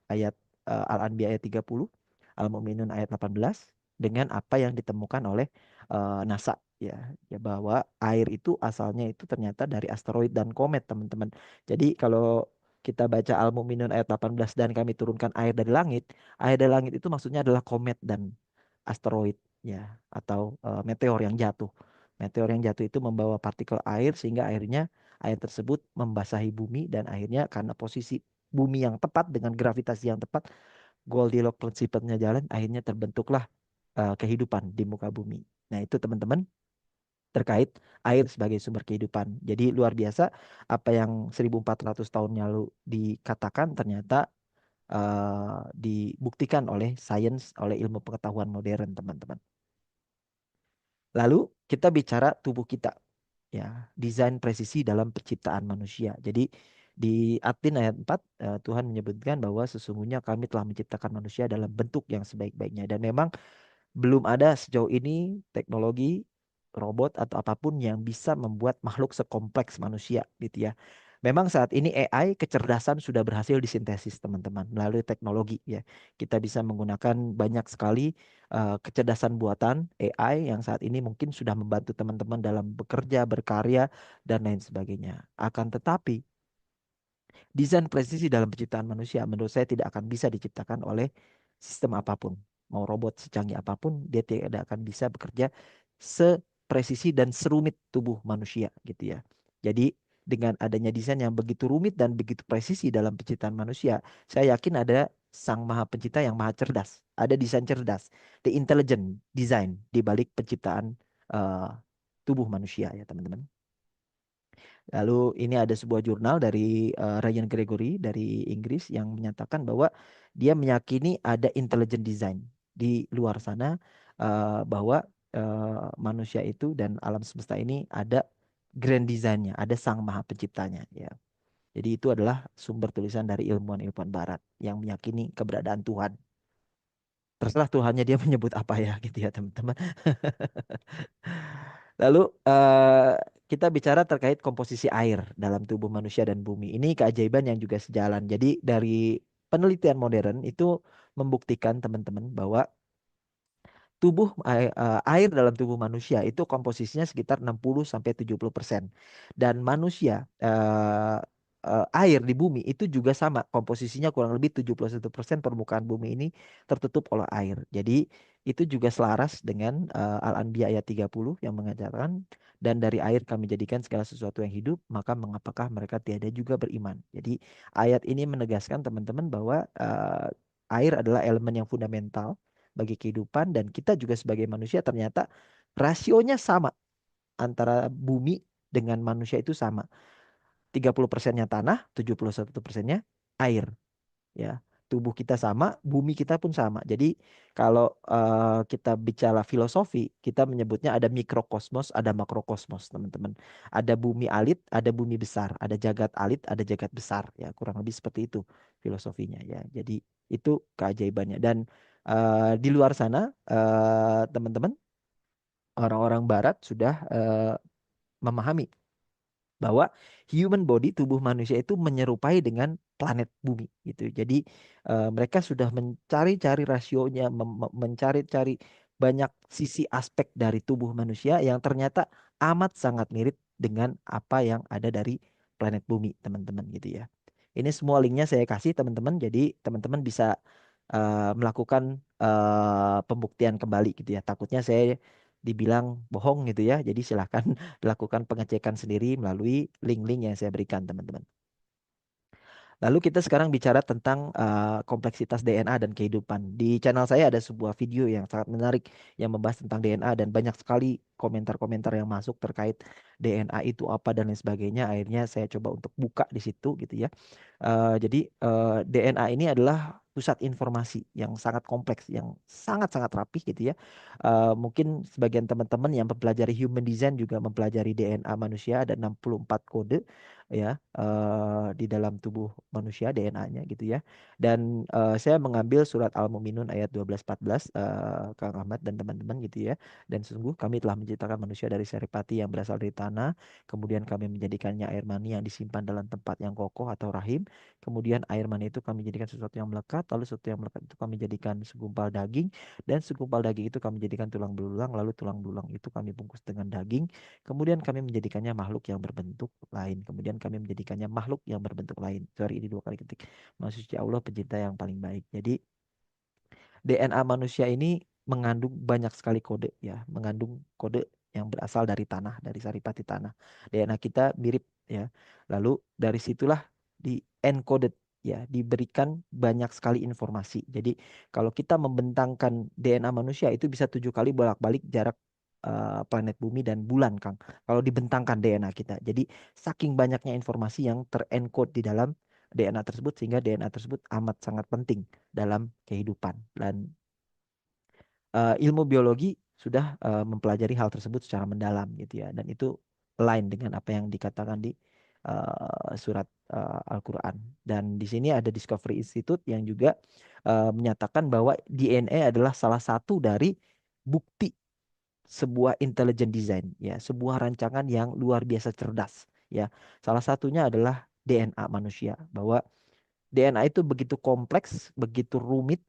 ayat Al-Anbiya ayat 30, Al-Mu'minun ayat 18 dengan apa yang ditemukan oleh NASA, ya, ya, bahwa air itu asalnya itu ternyata dari asteroid dan komet, teman-teman. Jadi kalau kita baca Al-Mu'minun ayat 18 dan kami turunkan air dari langit itu maksudnya adalah komet dan asteroid, ya, atau meteor yang jatuh. Meteor yang jatuh itu membawa partikel air sehingga air tersebut membasahi bumi dan akhirnya karena posisi bumi yang tepat dengan gravitasi yang tepat, Goldilocks principle-nya jalan, akhirnya terbentuklah kehidupan di muka bumi. Nah, itu, teman-teman, terkait air sebagai sumber kehidupan. Jadi luar biasa apa yang 1400 tahun lalu dikatakan ternyata dibuktikan oleh sains, oleh ilmu pengetahuan modern, teman-teman. Lalu kita bicara tubuh kita, ya, desain presisi dalam penciptaan manusia. Jadi di At-Tin ayat 4 Tuhan menyebutkan bahwa sesungguhnya kami telah menciptakan manusia dalam bentuk yang sebaik-baiknya, dan memang belum ada sejauh ini teknologi robot atau apapun yang bisa membuat makhluk sekompleks manusia, gitu ya. Memang saat ini AI kecerdasan sudah berhasil disintesis, teman-teman, melalui teknologi, ya. Kita bisa menggunakan banyak sekali kecerdasan buatan AI yang saat ini mungkin sudah membantu teman-teman dalam bekerja, berkarya, dan lain sebagainya. Akan tetapi desain presisi dalam penciptaan manusia menurut saya tidak akan bisa diciptakan oleh sistem apapun. Mau robot secanggih apapun, dia tidak akan bisa bekerja sepresisi dan serumit tubuh manusia, gitu ya. Jadi dengan adanya desain yang begitu rumit dan begitu presisi dalam penciptaan manusia, saya yakin ada sang maha pencipta yang maha cerdas. Ada desain cerdas, the intelligent design di balik penciptaan eh, tubuh manusia, ya, teman-teman. Lalu ini ada sebuah jurnal dari Ryan Gregory dari Inggris yang menyatakan bahwa dia meyakini ada intelligent design di luar sana, bahwa manusia itu dan alam semesta ini ada grand designnya, ada sang maha penciptanya, ya. Jadi itu adalah sumber tulisan dari ilmuwan-ilmuwan Barat yang meyakini keberadaan Tuhan. Terserah Tuhannya dia menyebut apa, ya, gitu ya, teman-teman. Lalu kita bicara terkait komposisi air dalam tubuh manusia dan bumi. Ini keajaiban yang juga sejalan. Jadi dari penelitian modern itu membuktikan, teman-teman, bahwa air dalam tubuh manusia itu komposisinya sekitar 60-70%. Dan manusia air di bumi itu juga sama, komposisinya kurang lebih 71% permukaan bumi ini tertutup oleh air. Jadi itu juga selaras dengan Al-Anbiya ayat 30 yang mengajarkan, dan dari air kami jadikan segala sesuatu yang hidup, maka mengapakah mereka tiada juga beriman. Jadi ayat ini menegaskan, teman-teman, bahwa air adalah elemen yang fundamental bagi kehidupan, dan kita juga sebagai manusia ternyata Rasionya sama antara bumi dengan manusia itu sama. 30%-nya tanah, 71%-nya air. Ya, tubuh kita sama, bumi kita pun sama. Jadi kalau kita bicara filosofi, kita menyebutnya ada mikrokosmos, ada makrokosmos, teman-teman. Ada bumi alit, ada bumi besar, ada jagat alit, ada jagat besar. Ya, kurang lebih seperti itu filosofinya ya. Jadi itu keajaibannya. Dan di luar sana, teman-teman, orang-orang Barat sudah memahami bahwa human body tubuh manusia itu menyerupai dengan planet bumi gitu. Jadi mereka sudah mencari-cari rasionya, mencari-cari banyak sisi aspek dari tubuh manusia yang ternyata amat sangat mirip dengan apa yang ada dari planet bumi, teman-teman gitu ya. Ini semua linknya saya kasih teman-teman, jadi teman-teman bisa melakukan pembuktian kembali gitu ya. Takutnya saya dibilang bohong gitu ya. Jadi silahkan lakukan pengecekan sendiri melalui link-link yang saya berikan, teman-teman. Lalu kita sekarang bicara tentang kompleksitas DNA dan kehidupan. Di channel saya ada sebuah video yang sangat menarik yang membahas tentang DNA dan banyak sekali komentar-komentar yang masuk terkait DNA itu apa dan lain sebagainya. Akhirnya saya coba untuk buka di situ gitu ya. Jadi DNA ini adalah pusat informasi yang sangat kompleks, yang sangat-sangat rapih gitu ya. Mungkin sebagian teman-teman yang mempelajari human design juga mempelajari DNA manusia, ada 64 kode ya di dalam tubuh manusia DNA-nya gitu ya. Dan saya mengambil surat Al-Muminun ayat 12-14 Kang Ahmad dan teman-teman gitu ya. Dan sungguh kami telah menciptakan manusia dari saripati yang berasal dari tanah, kemudian kami menjadikannya air mani yang disimpan dalam tempat yang kokoh atau rahim. Kemudian air mani itu kami jadikan sesuatu yang melekat, lalu sesuatu yang melekat itu kami jadikan segumpal daging, dan segumpal daging itu kami jadikan tulang belulang, lalu tulang belulang itu kami bungkus dengan daging. Kemudian kami menjadikannya makhluk yang berbentuk lain. Kemudian kami menjadikannya makhluk yang berbentuk lain. Sorry, ini dua kali ketik. Maksudnya Allah pencipta yang paling baik. Jadi DNA manusia ini mengandung banyak sekali kode ya, mengandung kode yang berasal dari tanah, dari saripati tanah. DNA kita mirip ya. Lalu dari situlah di encoded ya, diberikan banyak sekali informasi. Jadi kalau kita membentangkan DNA manusia itu bisa 7 kali bolak-balik jarak planet bumi dan bulan, Kang. Kalau dibentangkan DNA kita. Jadi saking banyaknya informasi yang terencode di dalam DNA tersebut sehingga DNA tersebut amat sangat penting dalam kehidupan dan ilmu biologi sudah mempelajari hal tersebut secara mendalam gitu ya dan itu lain dengan apa yang dikatakan di surat Al-Qur'an dan di sini ada Discovery Institute yang juga menyatakan bahwa DNA adalah salah satu dari bukti sebuah intelligent design ya sebuah rancangan yang luar biasa cerdas ya salah satunya adalah DNA manusia bahwa DNA itu begitu kompleks begitu rumit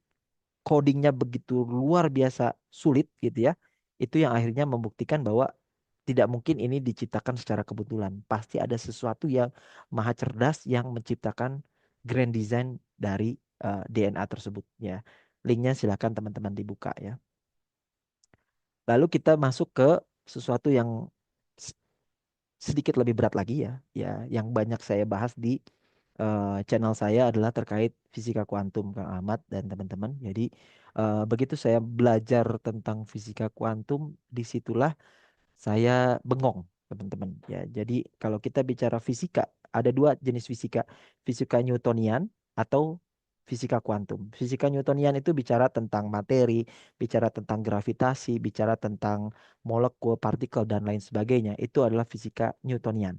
codingnya begitu luar biasa sulit gitu ya. Itu yang akhirnya membuktikan bahwa tidak mungkin ini diciptakan secara kebetulan. Pasti ada sesuatu yang maha cerdas yang menciptakan grand design dari DNA tersebut ya. Linknya silakan teman-teman dibuka ya. Lalu kita masuk ke sesuatu yang s- sedikit lebih berat lagi ya. Ya, yang banyak saya bahas di channel saya adalah terkait fisika kuantum Kang Ahmad dan teman-teman. Jadi begitu saya belajar tentang fisika kuantum, disitulah saya bengong, teman-teman. Ya, jadi kalau kita bicara fisika, ada dua jenis fisika, fisika Newtonian atau fisika kuantum. Fisika Newtonian itu bicara tentang materi, bicara tentang gravitasi, bicara tentang molekul, partikel dan lain sebagainya. Itu adalah fisika Newtonian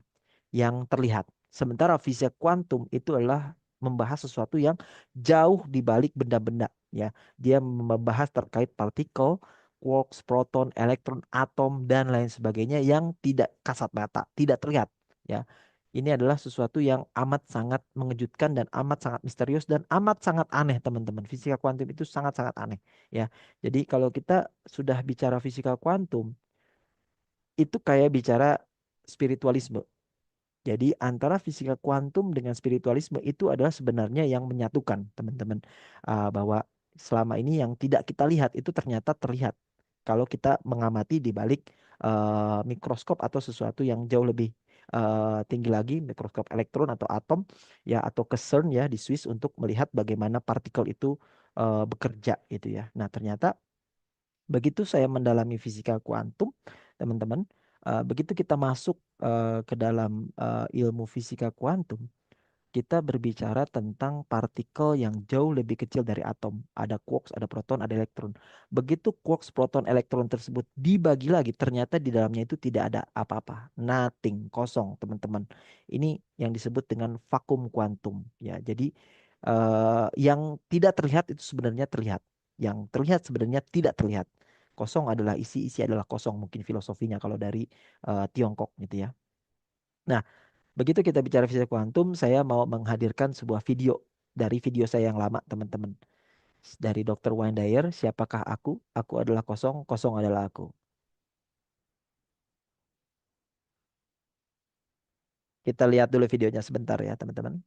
yang terlihat. Sementara fisika kuantum itu adalah membahas sesuatu yang jauh di balik benda-benda ya. Dia membahas terkait partikel, quarks, proton, elektron, atom dan lain sebagainya yang tidak kasat mata, tidak terlihat ya. Ini adalah sesuatu yang amat sangat mengejutkan dan amat sangat misterius dan amat sangat aneh, teman-teman. Fisika kuantum itu sangat-sangat aneh ya. Jadi kalau kita sudah bicara fisika kuantum, itu kayak bicara spiritualisme. Jadi antara fisika kuantum dengan spiritualisme itu adalah sebenarnya yang menyatukan teman-teman. Bahwa selama ini yang tidak kita lihat itu ternyata terlihat. Kalau kita mengamati di balik mikroskop atau sesuatu yang jauh lebih tinggi lagi, mikroskop elektron atau atom ya atau ke CERN ya di Swiss untuk melihat bagaimana partikel itu bekerja gitu ya. Nah ternyata Begitu saya mendalami fisika kuantum, teman-teman, begitu kita masuk ke dalam ilmu fisika kuantum, kita berbicara tentang partikel yang jauh lebih kecil dari atom. Ada quarks, ada proton, ada elektron. Begitu quarks, proton, elektron tersebut dibagi lagi, ternyata di dalamnya itu tidak ada apa-apa. Nothing, kosong, teman-teman. Ini yang disebut dengan vakum kuantum. Ya, jadi yang tidak terlihat itu sebenarnya terlihat. Yang terlihat sebenarnya tidak terlihat. Kosong adalah isi, isi adalah kosong. Mungkin filosofinya kalau dari Tiongkok gitu ya. Nah, begitu kita bicara fisika kuantum, saya mau menghadirkan sebuah video dari video saya yang lama, teman-teman. Dari Dr. Wayne Dyer, siapakah aku? Aku adalah kosong, kosong adalah aku. Kita lihat dulu videonya sebentar ya, teman-teman.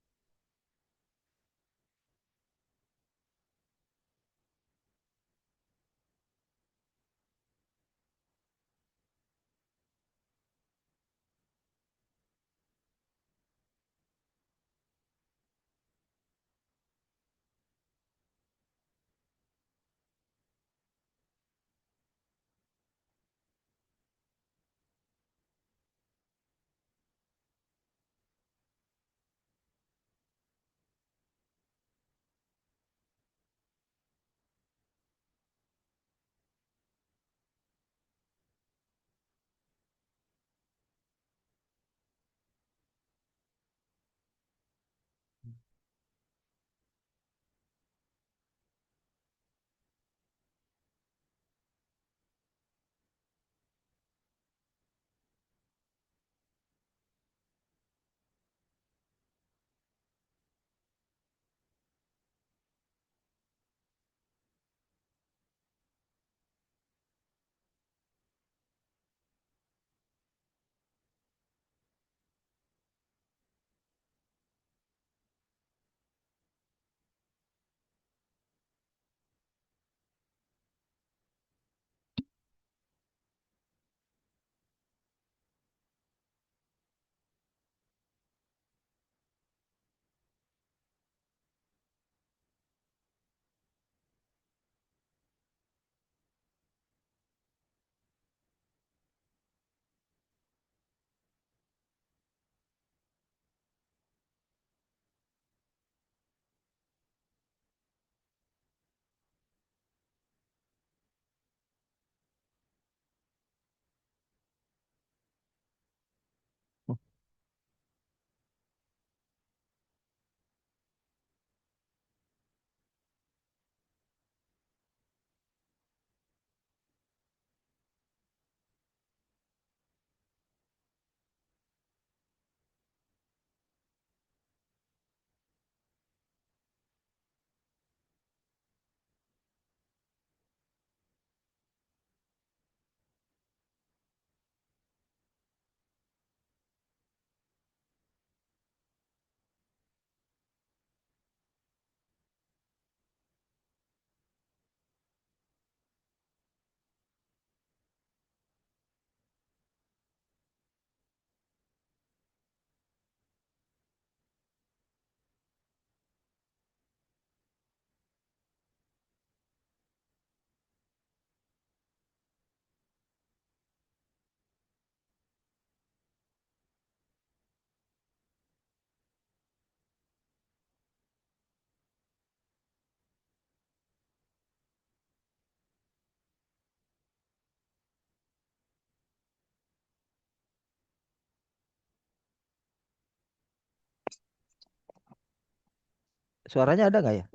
Suaranya ada nggak ya?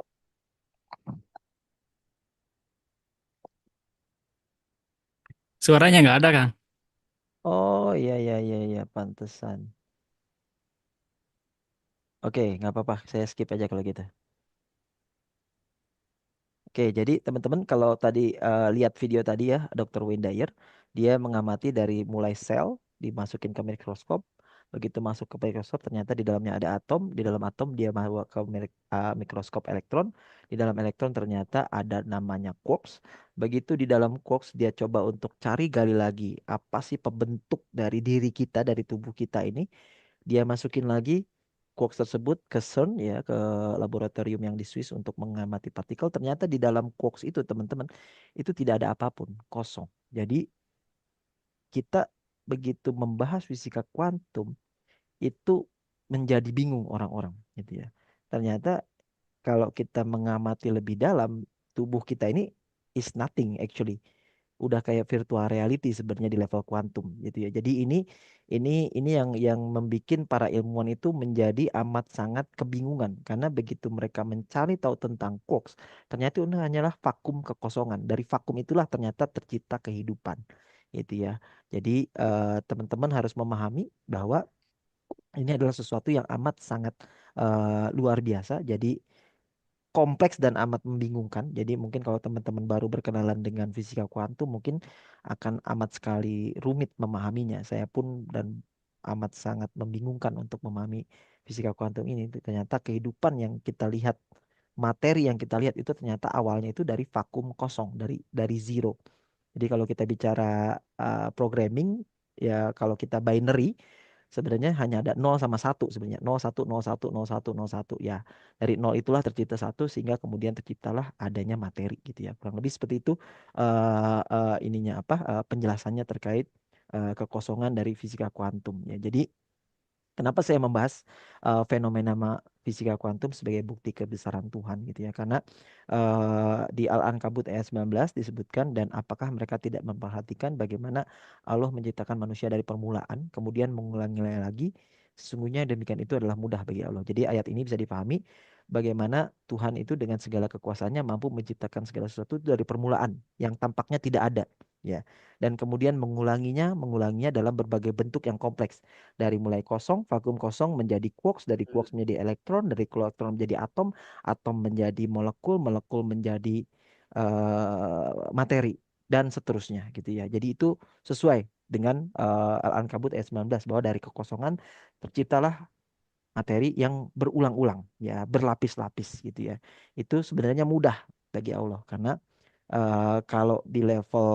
Suaranya nggak ada, Kang. Oh iya iya iya iya, pantesan. Oke, nggak apa-apa. Saya skip aja kalau gitu. Oke, jadi teman-teman kalau tadi lihat video tadi ya, Dr. Wayne Dyer, dia mengamati dari mulai sel dimasukin ke mikroskop, begitu masuk ke mikroskop ternyata di dalamnya ada atom, di dalam atom dia bawa ke mikroskop elektron, di dalam elektron ternyata ada namanya quarks, begitu di dalam quarks dia coba untuk cari gali lagi apa sih pembentuk dari diri kita, dari tubuh kita ini, dia masukin lagi quarks tersebut ke CERN ya, ke laboratorium yang di Swiss untuk mengamati partikel. Ternyata di dalam quarks itu teman-teman itu tidak ada apapun, kosong. Jadi kita begitu membahas fisika kuantum itu menjadi bingung orang-orang gitu ya. Ternyata kalau kita mengamati lebih dalam, tubuh kita ini is nothing actually. Udah kayak virtual reality sebenarnya di level kuantum gitu ya. Jadi ini yang membuat para ilmuwan itu menjadi amat sangat kebingungan karena begitu mereka mencari tahu tentang quarks, ternyata itu hanyalah vakum kekosongan. Dari vakum itulah ternyata tercipta kehidupan gitu ya. Jadi teman-teman harus memahami bahwa ini adalah sesuatu yang amat sangat luar biasa. Jadi kompleks dan amat membingungkan. Jadi mungkin kalau teman-teman baru berkenalan dengan fisika kuantum mungkin akan amat sekali rumit memahaminya. Saya pun dan amat sangat membingungkan untuk memahami fisika kuantum ini. Ternyata kehidupan yang kita lihat, materi yang kita lihat itu ternyata awalnya itu dari vakum kosong, dari zero. Jadi kalau kita bicara programming, ya kalau kita binary, sebenarnya hanya ada nol sama satu sebenarnya. Nol satu nol satu nol satu nol satu. Ya, dari nol itulah tercipta satu sehingga kemudian terciptalah adanya materi gitu ya. Kurang lebih seperti itu ininya apa penjelasannya terkait kekosongan dari fisika kuantum ya. Jadi kenapa saya membahas fenomena fisika kuantum sebagai bukti kebesaran Tuhan gitu ya? Karena di Al-Ankabut ayat 19 disebutkan dan apakah mereka tidak memperhatikan bagaimana Allah menciptakan manusia dari permulaan, kemudian mengulangi lagi, sesungguhnya demikian itu adalah mudah bagi Allah. Jadi ayat ini bisa dipahami bagaimana Tuhan itu dengan segala kekuasaannya mampu menciptakan segala sesuatu dari permulaan yang tampaknya tidak ada. Ya, dan kemudian mengulanginya dalam berbagai bentuk yang kompleks dari mulai kosong, vakum kosong menjadi quarks, dari quarks menjadi elektron, dari elektron menjadi atom, atom menjadi molekul, molekul menjadi materi dan seterusnya gitu ya. Jadi itu sesuai dengan Al-Ankabut ayat 19 bahwa dari kekosongan terciptalah materi yang berulang-ulang ya, berlapis-lapis gitu ya. Itu sebenarnya mudah bagi Allah karena kalau di level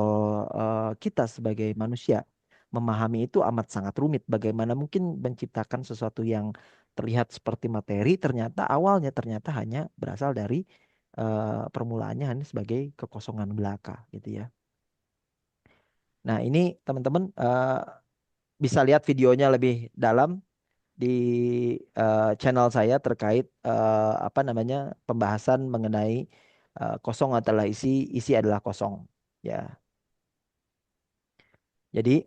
kita sebagai manusia memahami itu amat sangat rumit. Bagaimana mungkin menciptakan sesuatu yang terlihat seperti materi, ternyata awalnya ternyata hanya berasal dari permulaannya hanya sebagai kekosongan belaka gitu ya. Nah ini teman-teman bisa lihat videonya lebih dalam di channel saya terkait apa namanya pembahasan mengenai kosong adalah isi, isi adalah kosong. Ya, jadi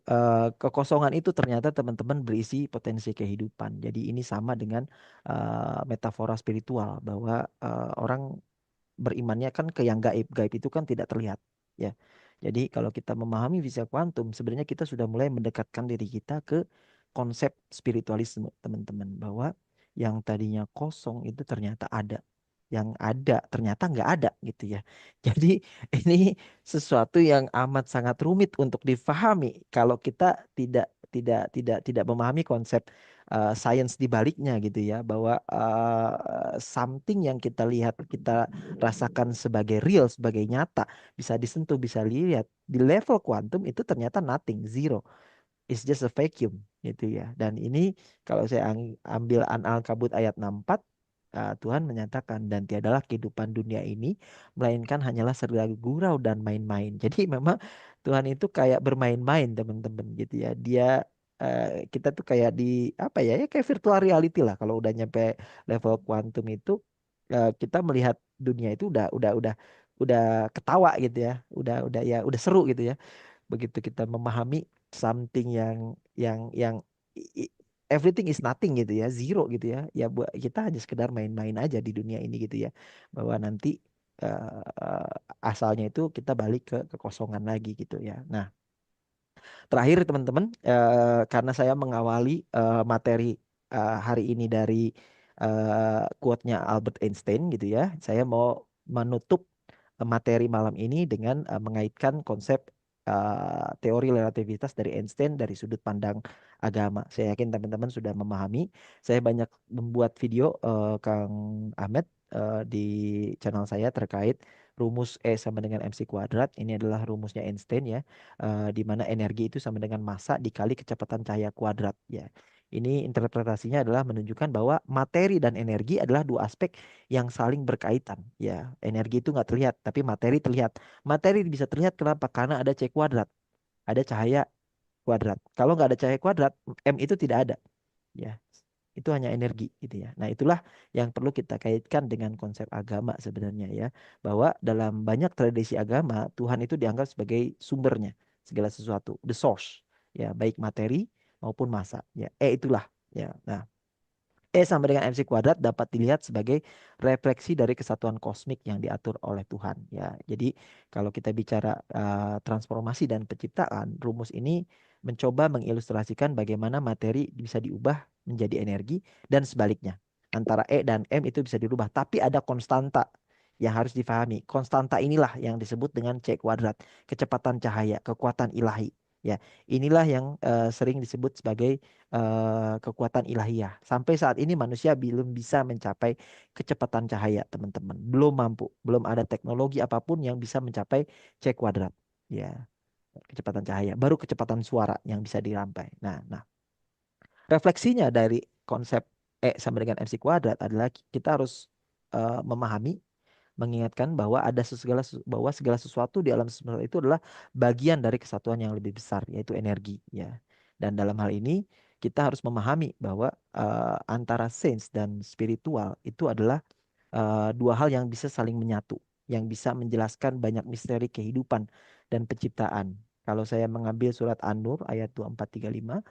kekosongan itu ternyata teman-teman berisi potensi kehidupan. Jadi ini sama dengan metafora spiritual bahwa orang berimannya kan ke yang gaib. Gaib itu kan tidak terlihat, ya. Jadi kalau kita memahami fisika kuantum, sebenarnya kita sudah mulai mendekatkan diri kita ke konsep spiritualisme, teman-teman, bahwa yang tadinya kosong itu ternyata ada. Yang ada ternyata nggak ada gitu ya. Jadi ini sesuatu yang amat sangat rumit untuk difahami kalau kita tidak memahami konsep sains di baliknya gitu ya, bahwa something yang kita lihat, kita rasakan sebagai real, sebagai nyata, bisa disentuh, bisa lihat di level kuantum itu ternyata nothing, zero. It's just a vacuum gitu ya. Dan ini kalau saya ambil An-Al-Kabut ayat 64, Tuhan menyatakan dan tiadalah kehidupan dunia ini melainkan hanyalah serba gurau dan main-main. Jadi memang Tuhan itu kayak bermain-main teman-teman gitu ya. Dia kita tuh kayak di apa ya, ya kayak virtual reality lah kalau udah nyampe level kuantum itu kita melihat dunia itu udah ketawa gitu ya. Udah ya udah seru gitu ya begitu kita memahami something yang i- i- everything is nothing gitu ya, zero gitu ya, ya buat kita hanya sekedar main-main aja di dunia ini gitu ya, bahwa nanti asalnya itu kita balik ke kekosongan lagi gitu ya. Nah, terakhir teman-teman, karena saya mengawali materi hari ini dari quote-nya Albert Einstein gitu ya, saya mau menutup materi malam ini dengan mengaitkan konsep teori relativitas dari Einstein dari sudut pandang agama. Saya yakin teman-teman sudah memahami. Saya banyak membuat video Kang Ahmed di channel saya terkait rumus E sama dengan mc kuadrat. Ini adalah rumusnya Einstein ya, di mana energi itu sama dengan massa dikali kecepatan cahaya kuadrat ya. Ini interpretasinya adalah menunjukkan bahwa materi dan energi adalah dua aspek yang saling berkaitan. Ya, energi itu nggak terlihat, tapi materi terlihat. Materi bisa terlihat kenapa? Karena ada C kuadrat, ada cahaya kuadrat. Kalau nggak ada cahaya kuadrat, M itu tidak ada. Ya, itu hanya energi gitu ya. Nah, itulah yang perlu kita kaitkan dengan konsep agama sebenarnya ya, bahwa dalam banyak tradisi agama Tuhan itu dianggap sebagai sumbernya segala sesuatu, the source ya, baik materi maupun massa ya. Itulah ya. Nah, sama dengan MC kuadrat dapat dilihat sebagai refleksi dari kesatuan kosmik yang diatur oleh Tuhan ya. Jadi kalau kita bicara transformasi dan penciptaan, rumus ini mencoba mengilustrasikan bagaimana materi bisa diubah menjadi energi dan sebaliknya. Antara E dan M itu bisa dirubah, tapi ada konstanta yang harus difahami. Konstanta inilah yang disebut dengan C kuadrat, kecepatan cahaya, kekuatan ilahi. Ya, inilah yang sering disebut sebagai kekuatan ilahiyah. Sampai saat ini manusia belum bisa mencapai kecepatan cahaya, teman-teman. Belum mampu, belum ada teknologi apapun yang bisa mencapai C kuadrat. Ya, kecepatan cahaya. Baru kecepatan suara yang bisa dirampai. Nah, refleksinya dari konsep E sama dengan MC kuadrat adalah kita harus memahami, mengingatkan bahwa bahwa segala sesuatu di alam semesta itu adalah bagian dari kesatuan yang lebih besar, yaitu energi ya. Dan dalam hal ini kita harus memahami bahwa antara sains dan spiritual itu adalah dua hal yang bisa saling menyatu, yang bisa menjelaskan banyak misteri kehidupan dan penciptaan. Kalau saya mengambil surat An-Nur ayat 2435,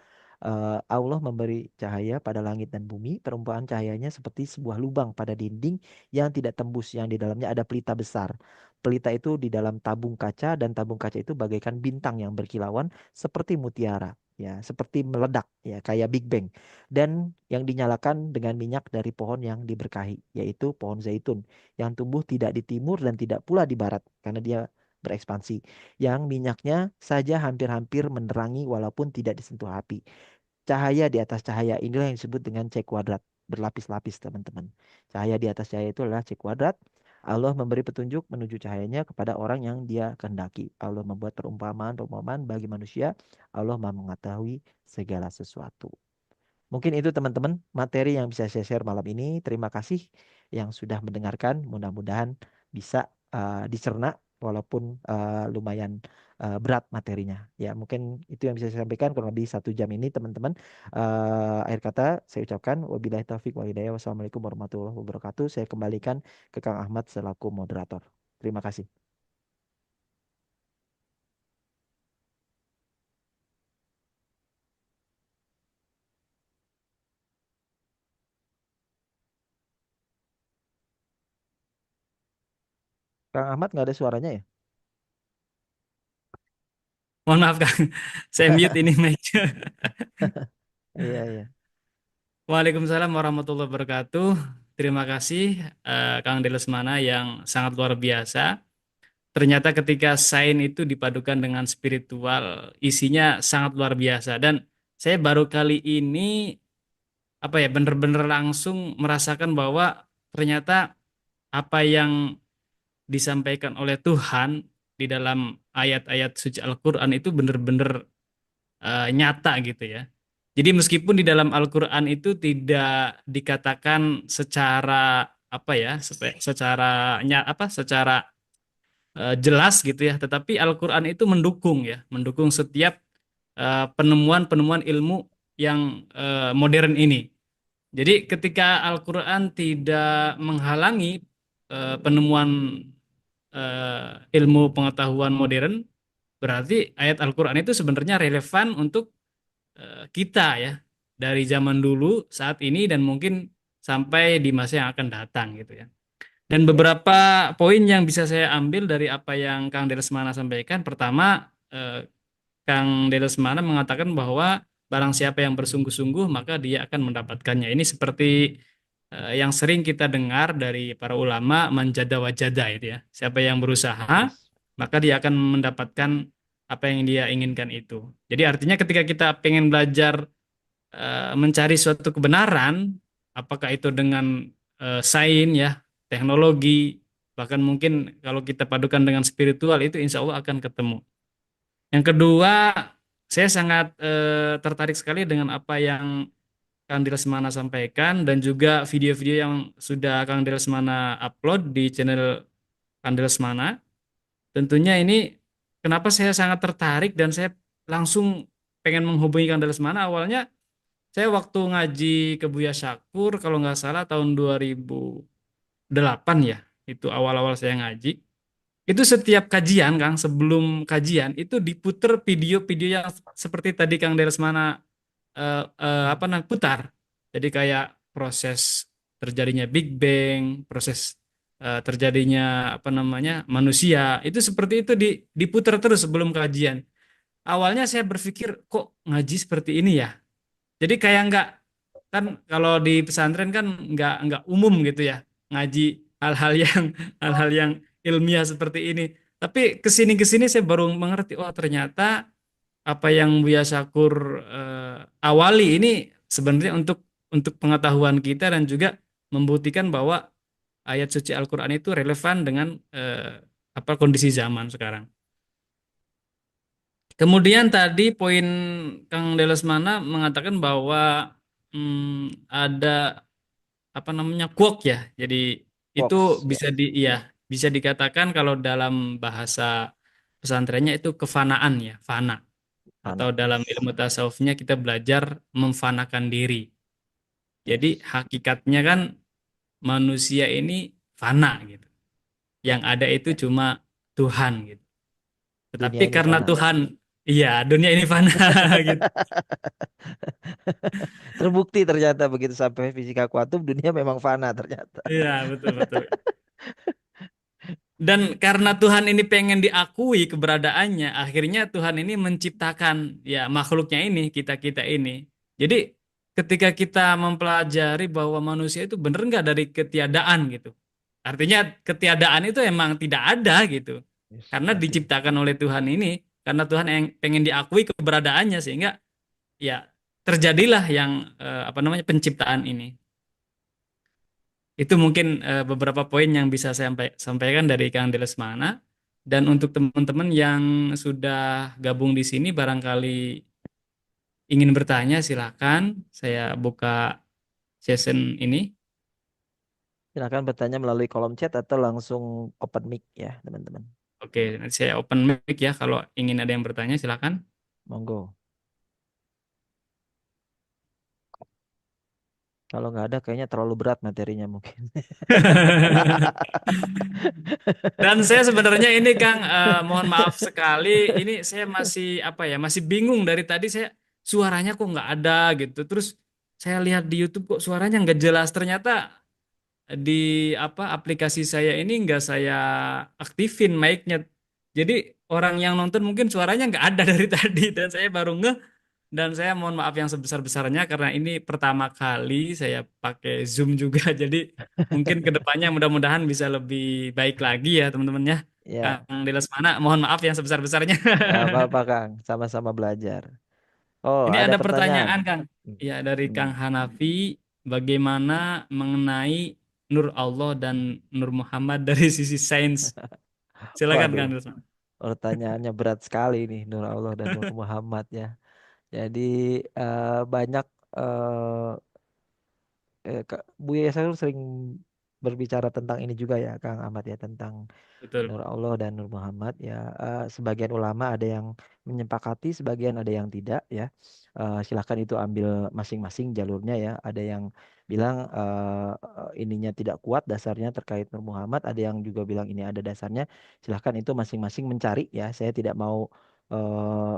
Allah memberi cahaya pada langit dan bumi. Perumpamaan cahayanya seperti sebuah lubang pada dinding yang tidak tembus, yang di dalamnya ada pelita besar. Pelita itu di dalam tabung kaca, dan tabung kaca itu bagaikan bintang yang berkilauan seperti mutiara. Ya, seperti meledak, ya, kayak Big Bang. Dan yang dinyalakan dengan minyak dari pohon yang diberkahi, yaitu pohon zaitun, yang tumbuh tidak di timur dan tidak pula di barat, karena dia berekspansi. Yang minyaknya saja hampir-hampir menerangi walaupun tidak disentuh api. Cahaya di atas cahaya inilah yang disebut dengan C kuadrat. Berlapis-lapis, teman-teman. Cahaya di atas cahaya itu adalah C kuadrat. Allah memberi petunjuk menuju cahayanya kepada orang yang dia kehendaki. Allah membuat perumpamaan-perumpamaan bagi manusia. Allah Maha mengetahui segala sesuatu. Mungkin itu teman-teman materi yang bisa saya share malam ini. Terima kasih yang sudah mendengarkan. Mudah-mudahan bisa dicerna walaupun lumayan berat materinya. Ya, mungkin itu yang bisa saya sampaikan kurang lebih 1 jam ini teman-teman. Akhir kata saya ucapkan wabillahi taufik wal hidayah. Wassalamualaikum warahmatullahi wabarakatuh. Saya kembalikan ke Kang Ahmad selaku moderator. Terima kasih. Kang Ahmad nggak ada suaranya ya? Mohon maaf Kang, saya mute ini mic-nya. Iya, iya. Waalaikumsalam warahmatullahi wabarakatuh. Terima kasih Kang Delesmana yang sangat luar biasa. Ternyata ketika sains itu dipadukan dengan spiritual, isinya sangat luar biasa. Dan saya baru kali ini apa ya benar-benar langsung merasakan bahwa ternyata apa yang disampaikan oleh Tuhan di dalam ayat-ayat suci Al-Quran itu benar-benar nyata gitu ya. Jadi meskipun di dalam Al-Quran itu tidak dikatakan secara apa ya, secara jelas gitu ya, tetapi Al-Quran itu mendukung ya, mendukung setiap penemuan-penemuan ilmu yang modern ini. Jadi ketika Al-Quran tidak menghalangi penemuan ilmu pengetahuan modern, berarti ayat Al-Quran itu sebenarnya relevan untuk kita ya, dari zaman dulu, saat ini, dan mungkin sampai di masa yang akan datang gitu ya. Dan beberapa poin yang bisa saya ambil dari apa yang Kang Delesmana sampaikan. Pertama, Kang Delesmana mengatakan bahwa barang siapa yang bersungguh-sungguh maka dia akan mendapatkannya. Ini seperti yang sering kita dengar dari para ulama, manjada wajada itu ya. Siapa yang berusaha Yes. maka dia akan mendapatkan apa yang dia inginkan itu. Jadi artinya ketika kita pengen belajar mencari suatu kebenaran, apakah itu dengan sains ya, teknologi, bahkan mungkin kalau kita padukan dengan spiritual itu insya Allah akan ketemu. Yang kedua, saya sangat tertarik sekali dengan apa yang Kang Dilesmana sampaikan dan juga video-video yang sudah Kang Dilesmana upload di channel Kang Dilesmana. Tentunya ini kenapa saya sangat tertarik dan saya langsung pengen menghubungi Kang Dilesmana. Awalnya saya waktu ngaji ke Buya Syakur kalau nggak salah tahun 2008 ya. Itu awal-awal saya ngaji. Itu setiap kajian, Kang, sebelum kajian itu diputer video-video yang seperti tadi Kang Dilesmana apa namanya putar. Jadi kayak proses terjadinya Big Bang, proses terjadinya apa namanya manusia, itu seperti itu diputar terus sebelum kajian. Awalnya saya berpikir kok ngaji seperti ini ya. Jadi kayak nggak kan kalau di pesantren kan nggak umum gitu ya ngaji hal-hal yang hal-hal yang ilmiah seperti ini. Tapi kesini saya baru mengerti oh ternyata apa yang Buya Syakur awali ini sebenarnya untuk pengetahuan kita dan juga membuktikan bahwa ayat suci Al-Qur'an itu relevan dengan apa kondisi zaman sekarang. Kemudian tadi poin Kang Delesmana mengatakan bahwa ada apa namanya quote ya. Jadi itu Fox ya, bisa dikatakan kalau dalam bahasa pesantrennya itu kefanaan ya, fana. Atau anak. dalam ilmu tasawufnya kita belajar memfanakan diri. Jadi Yes. hakikatnya kan manusia ini fana gitu. Yang ada itu cuma Tuhan gitu. Tetapi Dunia ini karena fana. Tuhan, iya dunia ini fana gitu. Terbukti ternyata begitu sampai fisika kuantum dunia memang fana ternyata. Iya betul betul. Dan karena Tuhan ini pengen diakui keberadaannya, akhirnya Tuhan ini menciptakan ya makhluknya ini, kita-kita ini. Jadi ketika kita mempelajari bahwa manusia itu bener nggak dari ketiadaan gitu. Artinya ketiadaan itu emang tidak ada gitu. Yes, Karena berarti diciptakan oleh Tuhan ini, karena Tuhan yang pengen diakui keberadaannya sehingga ya terjadilah yang apa namanya penciptaan ini. Itu mungkin beberapa poin yang bisa saya sampaikan dari Kang Delesmana. Dan untuk teman-teman yang sudah gabung di sini, barangkali ingin bertanya, silakan. Saya buka session ini. silakan bertanya melalui kolom chat atau langsung open mic ya, teman-teman. Oke, nanti saya open mic ya. Kalau ingin ada yang bertanya, silakan. Monggo. Kalau nggak ada kayaknya terlalu berat materinya mungkin. Dan saya sebenarnya ini Kang, mohon maaf sekali, ini saya masih apa ya, masih bingung dari tadi saya suaranya kok nggak ada gitu. Terus saya lihat di YouTube kok suaranya nggak jelas. Ternyata di apa aplikasi saya ini nggak saya aktifin mic-nya. Jadi orang yang nonton mungkin suaranya nggak ada dari tadi dan saya baru ngeh dan saya mohon maaf yang sebesar-besarnya karena ini pertama kali saya pakai Zoom juga. Jadi mungkin kedepannya mudah-mudahan bisa lebih baik lagi ya teman-teman ya. Ya, Kang Dilas mana mohon maaf yang sebesar-besarnya. nggak apa-apa Kang, sama-sama belajar. Oh, Ini ada ada pertanyaan. pertanyaan Kang. Hmm. Ya dari Hmm. Kang Hanafi, bagaimana mengenai Nur Allah dan Nur Muhammad dari sisi sains? Silakan Waduh, Kang Dilas. pertanyaannya berat sekali nih Nur Allah dan Nur Muhammad ya. Jadi banyak Buya Sahrul sering berbicara tentang ini juga ya Kang Ahmad ya tentang Betul. Nur Allah dan Nur Muhammad ya. Sebagian ulama ada yang menyepakati, sebagian ada yang tidak ya. Silahkan itu ambil masing-masing jalurnya ya. Ada yang bilang ininya tidak kuat dasarnya terkait Nur Muhammad, ada yang juga bilang ini ada dasarnya. Silahkan itu masing-masing mencari ya. Saya tidak mau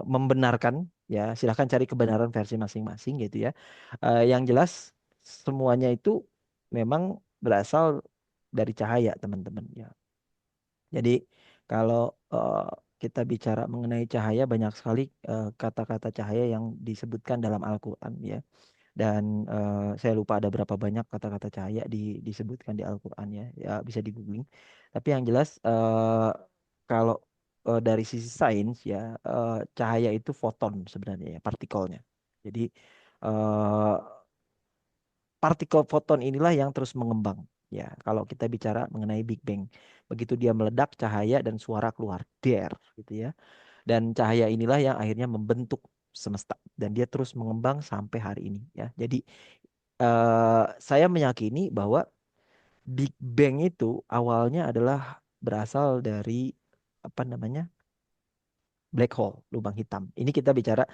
membenarkan ya. Silahkan cari kebenaran versi masing-masing gitu ya. Yang jelas semuanya itu memang berasal dari cahaya teman-teman ya. Jadi kalau kita bicara mengenai cahaya banyak sekali kata-kata cahaya yang disebutkan dalam Al-Qur'an ya. Dan saya lupa ada berapa banyak kata-kata cahaya disebutkan di Al-Qur'an ya. Ya bisa di googling. Tapi yang jelas kalau dari sisi sains ya cahaya itu foton sebenarnya ya, partikelnya. Jadi eh, partikel foton inilah yang terus mengembang. Ya, kalau kita bicara mengenai Big Bang, begitu dia meledak, cahaya dan suara keluar, der, gitu ya. Dan cahaya inilah yang akhirnya membentuk semesta dan dia terus mengembang sampai hari ini. Ya, jadi Saya meyakini bahwa Big Bang itu awalnya adalah berasal dari apa namanya? Black hole, lubang hitam. Ini kita bicara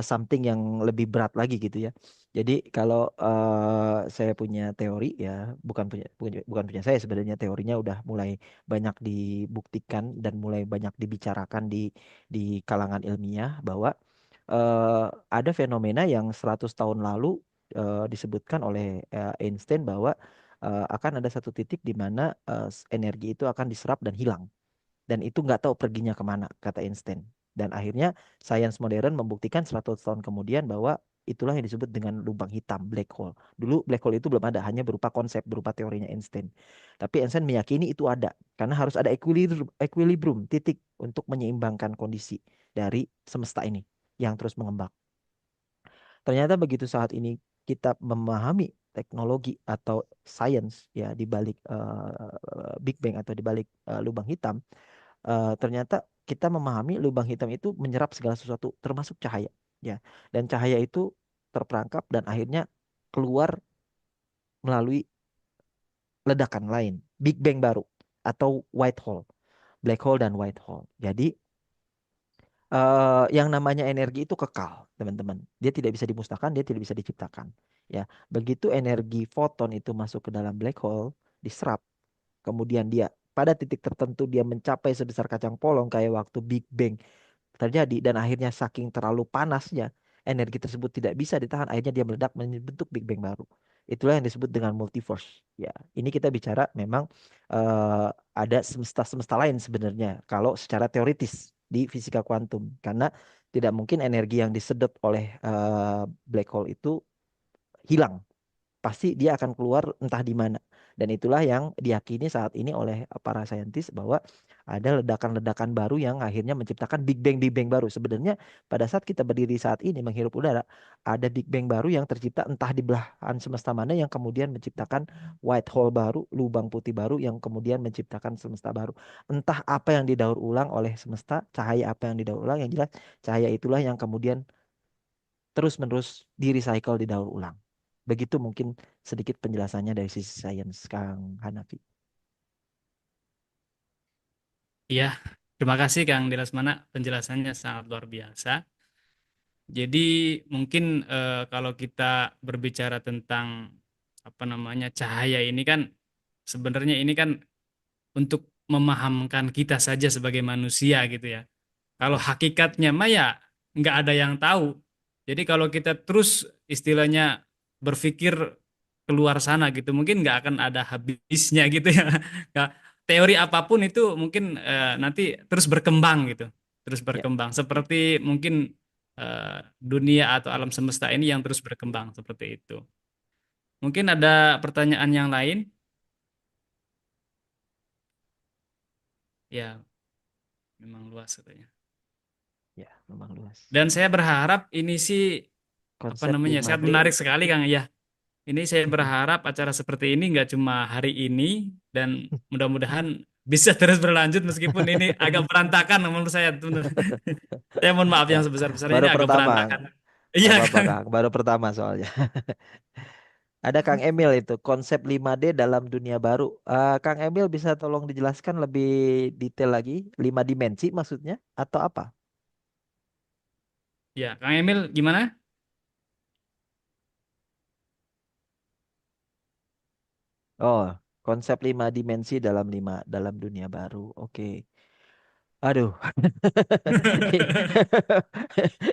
something yang lebih berat lagi gitu ya. Jadi kalau saya punya teori ya, bukan punya saya sebenarnya, teorinya udah mulai banyak dibuktikan dan mulai banyak dibicarakan di kalangan ilmiah bahwa eh, ada fenomena yang 100 tahun lalu disebutkan oleh Einstein bahwa akan ada satu titik di mana energi itu akan diserap dan hilang, dan itu nggak tahu perginya kemana, kata Einstein. Dan akhirnya sains modern membuktikan 100 tahun kemudian bahwa itulah yang disebut dengan lubang hitam, black hole. Dulu black hole itu belum ada, hanya berupa konsep, berupa teorinya Einstein. Tapi Einstein meyakini itu ada karena harus ada equilibrium, titik untuk menyeimbangkan kondisi dari semesta ini yang terus mengembang. Ternyata begitu saat ini kita memahami teknologi atau sains ya di balik Big Bang atau di balik lubang hitam, ternyata kita memahami lubang hitam itu menyerap segala sesuatu termasuk cahaya ya, dan cahaya itu terperangkap dan akhirnya keluar melalui ledakan lain, Big Bang baru atau white hole, black hole dan white hole. Jadi yang namanya energi itu kekal, teman-teman. Dia tidak bisa dimusnahkan, dia tidak bisa diciptakan. Ya, begitu energi foton itu masuk ke dalam black hole, diserap, kemudian dia pada titik tertentu dia mencapai sebesar kacang polong kayak waktu Big Bang terjadi, dan akhirnya saking terlalu panasnya energi tersebut tidak bisa ditahan, akhirnya dia meledak membentuk Big Bang baru. Itulah yang disebut dengan multiverse. Ya, ini kita bicara memang eh, ada semesta-semesta lain sebenarnya kalau secara teoritis di fisika kuantum, karena tidak mungkin energi yang disedot oleh black hole itu hilang, pasti dia akan keluar entah di mana. Dan itulah yang diyakini saat ini oleh para saintis bahwa ada ledakan-ledakan baru yang akhirnya menciptakan Big Bang baru. Sebenarnya pada saat kita berdiri saat ini menghirup udara, ada Big Bang baru yang tercipta entah di belahan semesta mana yang kemudian menciptakan white hole baru, lubang putih baru yang kemudian menciptakan semesta baru. Entah apa yang didaur ulang oleh semesta, cahaya apa yang didaur ulang, yang jelas cahaya itulah yang kemudian terus-menerus di-recycle, didaur ulang. Begitu mungkin sedikit penjelasannya dari sisi sains, Kang Hanafi. Iya, terima kasih Kang Dilasmana, penjelasannya sangat luar biasa. Jadi mungkin kalau kita berbicara tentang apa namanya cahaya ini kan sebenarnya ini kan untuk memahamkan kita saja sebagai manusia gitu ya. Kalau Ya, hakikatnya mah ya nggak ada yang tahu. Jadi kalau kita terus istilahnya berpikir keluar sana gitu, mungkin nggak akan ada habisnya gitu ya. Nggak- Teori apapun itu mungkin nanti terus berkembang gitu, terus ya, berkembang. Seperti mungkin dunia atau alam semesta ini yang terus berkembang seperti itu. Mungkin ada pertanyaan yang lain? Ya, memang luas katanya. ya, memang luas. Dan saya berharap ini sih apa Konsep namanya sangat 5D. menarik sekali Kang ya. Ini saya berharap acara seperti ini nggak cuma hari ini dan mudah-mudahan bisa terus berlanjut meskipun ini agak berantakan menurut saya. Benar. Saya mohon maaf Ya, yang sebesar-besarnya baru ini agak pertama, berantakan. nggak Iya apa-apa, Kang. Kang. Baru pertama soalnya. Ada Kang Emil itu, konsep 5D dalam dunia baru. Kang Emil bisa tolong dijelaskan lebih detail lagi, 5 dimensi maksudnya, atau apa? Ya, Kang Emil gimana? Oh, konsep 5 dimensi dalam dunia baru. Oke. Aduh,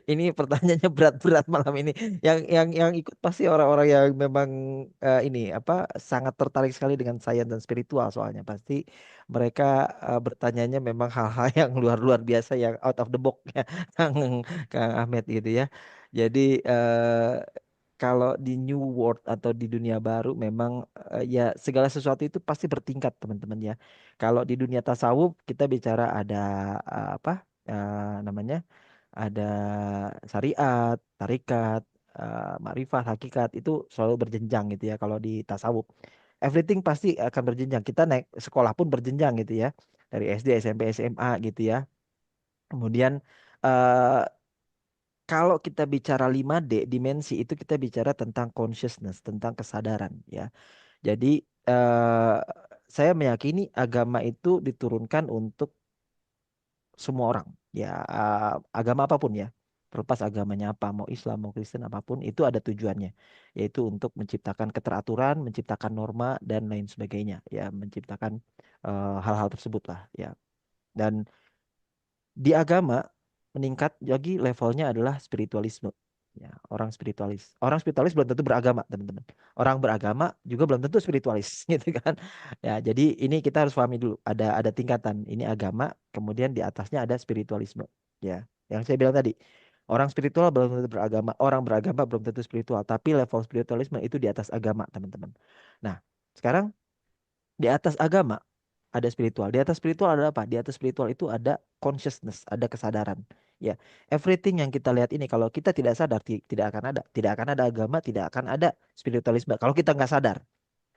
ini pertanyaannya berat-berat malam ini. Yang ikut pasti orang-orang yang memang ini apa sangat tertarik sekali dengan sains dan spiritual, soalnya pasti mereka bertanyanya memang hal-hal yang luar-luar biasa, yang out of the box ya, Kang Kang Ahmed gitu ya. Jadi kalau di new world atau di dunia baru memang ya segala sesuatu itu pasti bertingkat, teman-teman ya. Kalau di dunia tasawuf kita bicara ada apa namanya, ada syariat, tarikat, makrifat, hakikat, itu selalu berjenjang gitu ya. Kalau di tasawuf everything pasti akan berjenjang. Kita naik sekolah pun berjenjang gitu ya. Dari SD, SMP, SMA gitu ya. Kemudian eh, kalau kita bicara 5D dimensi itu kita bicara tentang consciousness, tentang kesadaran ya. Jadi eh, saya meyakini agama itu diturunkan untuk semua orang ya, agama apapun ya, terlepas agamanya apa, mau Islam mau Kristen apapun itu ada tujuannya, yaitu untuk menciptakan keteraturan, menciptakan norma dan lain sebagainya ya, menciptakan hal-hal tersebut lah ya. Dan di agama meningkat lagi levelnya adalah spiritualisme. Ya, orang spiritualis belum tentu beragama, teman-teman. Orang beragama juga belum tentu spiritualis, gitu kan? Ya, jadi ini kita harus pahami dulu. Ada tingkatan. Ini agama, kemudian di atasnya ada spiritualisme. Ya, yang saya bilang tadi, orang spiritual belum tentu beragama, orang beragama belum tentu spiritual. Tapi level spiritualisme itu di atas agama, teman-teman. Nah, sekarang di atas agama ada spiritual. Di atas spiritual ada apa? Di atas spiritual itu ada consciousness, ada kesadaran. Ya, everything yang kita lihat ini kalau kita tidak sadar tidak akan ada agama, tidak akan ada spiritualisme. Kalau kita nggak sadar.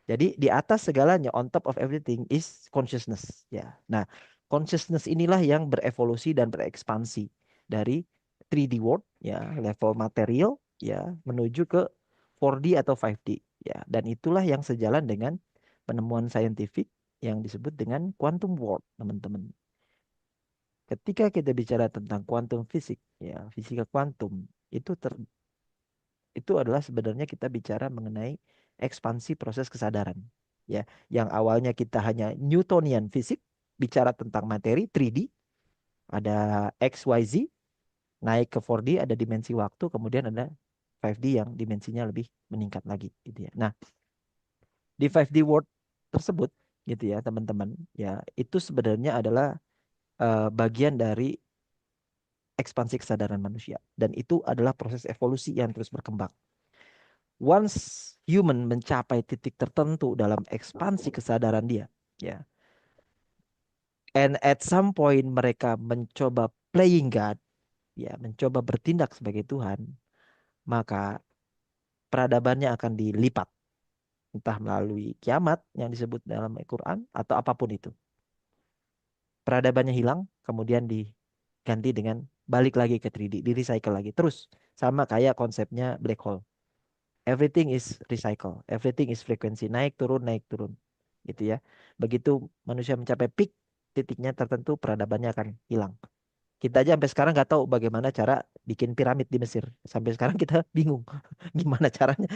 Jadi di atas segalanya, on top of everything is consciousness. Ya, nah consciousness inilah yang berevolusi dan berekspansi dari 3D world, ya level material, ya menuju ke 4D atau 5D. Ya, dan itulah yang sejalan dengan penemuan saintifik yang disebut dengan quantum world, teman-teman. Ketika kita bicara tentang quantum fisik, ya fisika kuantum itu itu adalah sebenarnya kita bicara mengenai ekspansi proses kesadaran. Ya, yang awalnya kita hanya Newtonian fisik, bicara tentang materi 3D, ada X, Y, Z, naik ke 4D, ada dimensi waktu, kemudian ada 5D yang dimensinya lebih meningkat lagi, gitu ya. Nah, di 5D world tersebut, gitu ya, teman-teman, ya itu sebenarnya adalah bagian dari ekspansi kesadaran manusia, dan itu adalah proses evolusi yang terus berkembang. Once human mencapai titik tertentu dalam ekspansi kesadaran dia, ya, and at some point mereka mencoba playing God, ya, mencoba bertindak sebagai Tuhan, maka peradabannya akan dilipat, entah melalui kiamat yang disebut dalam Al-Quran atau apapun itu. Peradabannya hilang, kemudian diganti dengan balik lagi ke 3D, di recycle lagi. Terus sama kayak konsepnya black hole. Everything is recycle. Everything is frekuensi. Naik turun. Gitu ya. Begitu manusia mencapai peak, titiknya tertentu, peradabannya akan hilang. Kita aja sampai sekarang nggak tahu bagaimana cara bikin piramid di Mesir. Sampai sekarang kita bingung. Gimana caranya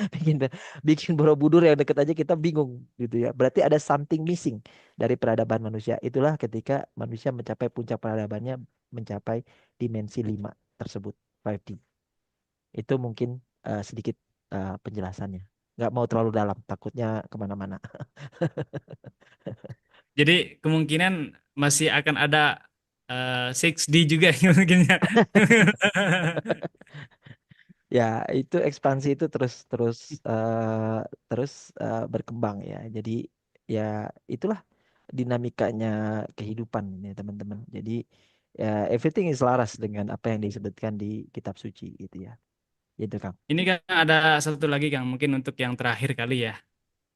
bikin Borobudur yang deket aja kita bingung gitu ya. Berarti ada something missing dari peradaban manusia. Itulah ketika manusia mencapai puncak peradabannya, mencapai dimensi 5 tersebut, 5D. Itu mungkin sedikit penjelasannya. Nggak mau terlalu dalam, takutnya kemana-mana. Jadi kemungkinan masih akan ada 6D juga mungkin ya. Ya, itu ekspansi itu terus terus terus berkembang ya. Jadi ya itulah dinamikanya kehidupan ya teman-teman. Jadi ya everything is laras dengan apa yang disebutkan di kitab suci gitu ya. Itu Kang. Ini Kang ada satu lagi Kang, mungkin untuk yang terakhir kali ya.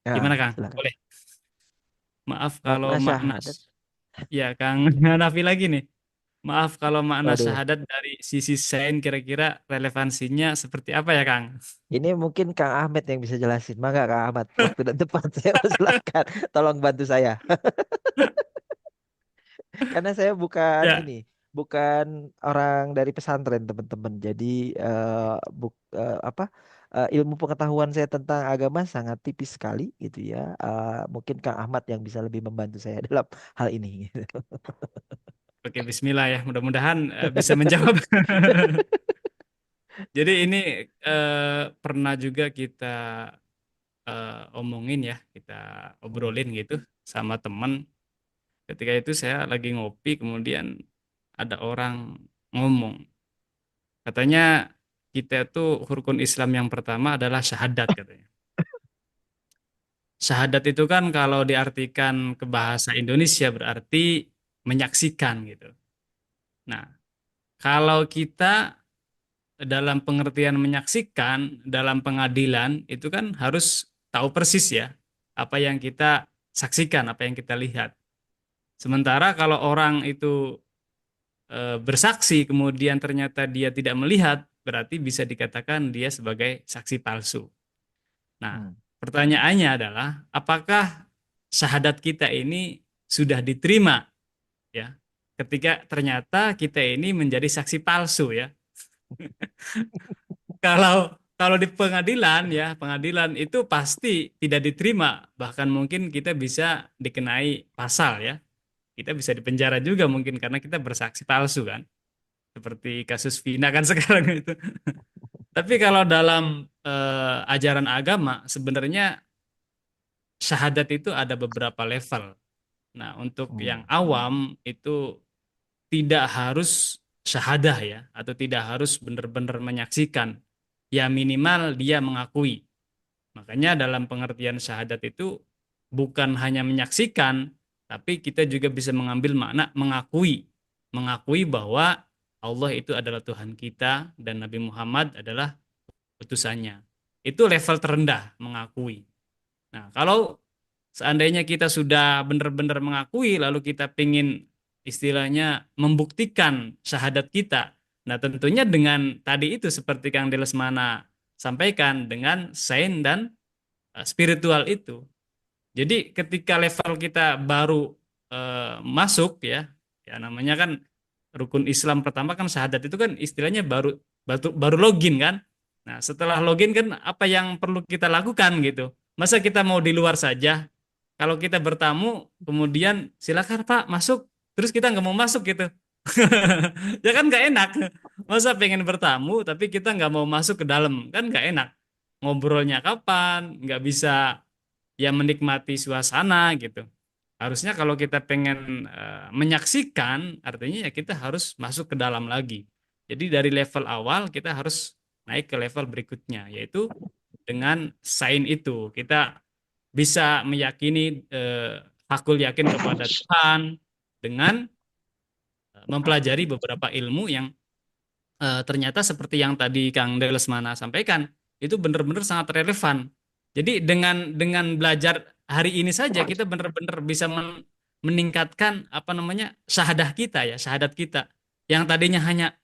Gimana Ya, Kang? silakan. Boleh. Maaf kalau Makna makna syahadat. ya Kang Nafi lagi nih. Maaf kalau makna Waduh, syahadat dari sisi sains kira-kira relevansinya seperti apa ya Kang? ini mungkin Kang Ahmed yang bisa jelasin. Maka Kang Ahmad, waktu dan tempat saya silakan. Tolong bantu saya. Karena saya bukan Ya, ini, bukan orang dari pesantren, teman-teman. Jadi apa ilmu pengetahuan saya tentang agama sangat tipis sekali gitu ya. Mungkin Kang Ahmad yang bisa lebih membantu saya dalam hal ini. Gitu. oke Bismillah ya. Mudah-mudahan bisa menjawab. Jadi ini pernah juga kita omongin ya, kita Hmm. obrolin gitu sama teman. Ketika itu saya lagi ngopi, kemudian ada orang ngomong, katanya kita tuh rukun Islam yang pertama adalah syahadat katanya. Syahadat itu kan kalau diartikan ke bahasa Indonesia berarti menyaksikan gitu. Nah, kalau kita dalam pengertian menyaksikan dalam pengadilan itu kan harus tahu persis ya apa yang kita saksikan, apa yang kita lihat. Sementara kalau orang itu bersaksi kemudian ternyata dia tidak melihat, berarti bisa dikatakan dia sebagai saksi palsu. Nah, Hmm. pertanyaannya adalah apakah syahadat kita ini sudah diterima ya ketika ternyata kita ini menjadi saksi palsu ya. Kalau kalau di pengadilan ya, pengadilan itu pasti tidak diterima, bahkan mungkin kita bisa dikenai pasal ya. Kita bisa dipenjara juga mungkin karena kita bersaksi palsu kan. Seperti kasus Vina kan sekarang itu. Tapi kalau dalam ajaran agama sebenarnya syahadat itu ada beberapa level. Nah, untuk yang Hmm. awam itu tidak harus syahadah ya, atau tidak harus benar-benar menyaksikan. Ya minimal dia mengakui. Makanya dalam pengertian syahadat itu bukan hanya menyaksikan, tapi kita juga bisa mengambil makna mengakui. Mengakui bahwa Allah itu adalah Tuhan kita dan Nabi Muhammad adalah utusannya. Itu level terendah, mengakui. Nah, kalau seandainya kita sudah benar-benar mengakui, lalu kita ingin istilahnya membuktikan syahadat kita. Nah, tentunya dengan tadi itu seperti Kang Delesmana sampaikan, dengan sains dan spiritual itu. Jadi ketika level kita baru masuk ya, ya namanya kan rukun Islam pertama kan syahadat itu kan istilahnya baru login kan. Nah, setelah login kan apa yang perlu kita lakukan gitu. Masa kita mau di luar saja? Kalau kita bertamu, kemudian silakan Pak masuk, terus kita nggak mau masuk gitu. Ya kan nggak enak. Masa pengen bertamu tapi kita nggak mau masuk ke dalam, kan nggak enak. Ngobrolnya kapan? Nggak bisa ya menikmati suasana gitu. Harusnya kalau kita pengen menyaksikan, artinya ya kita harus masuk ke dalam lagi. Jadi dari level awal kita harus naik ke level berikutnya, yaitu dengan sign itu kita bisa meyakini hakul yakin kepada Tuhan dengan mempelajari beberapa ilmu yang ternyata seperti yang tadi Kang Delesmana sampaikan itu benar-benar sangat relevan. Jadi dengan belajar hari ini saja kita benar-benar bisa meningkatkan apa namanya syahadah kita ya, syahadat kita yang tadinya hanya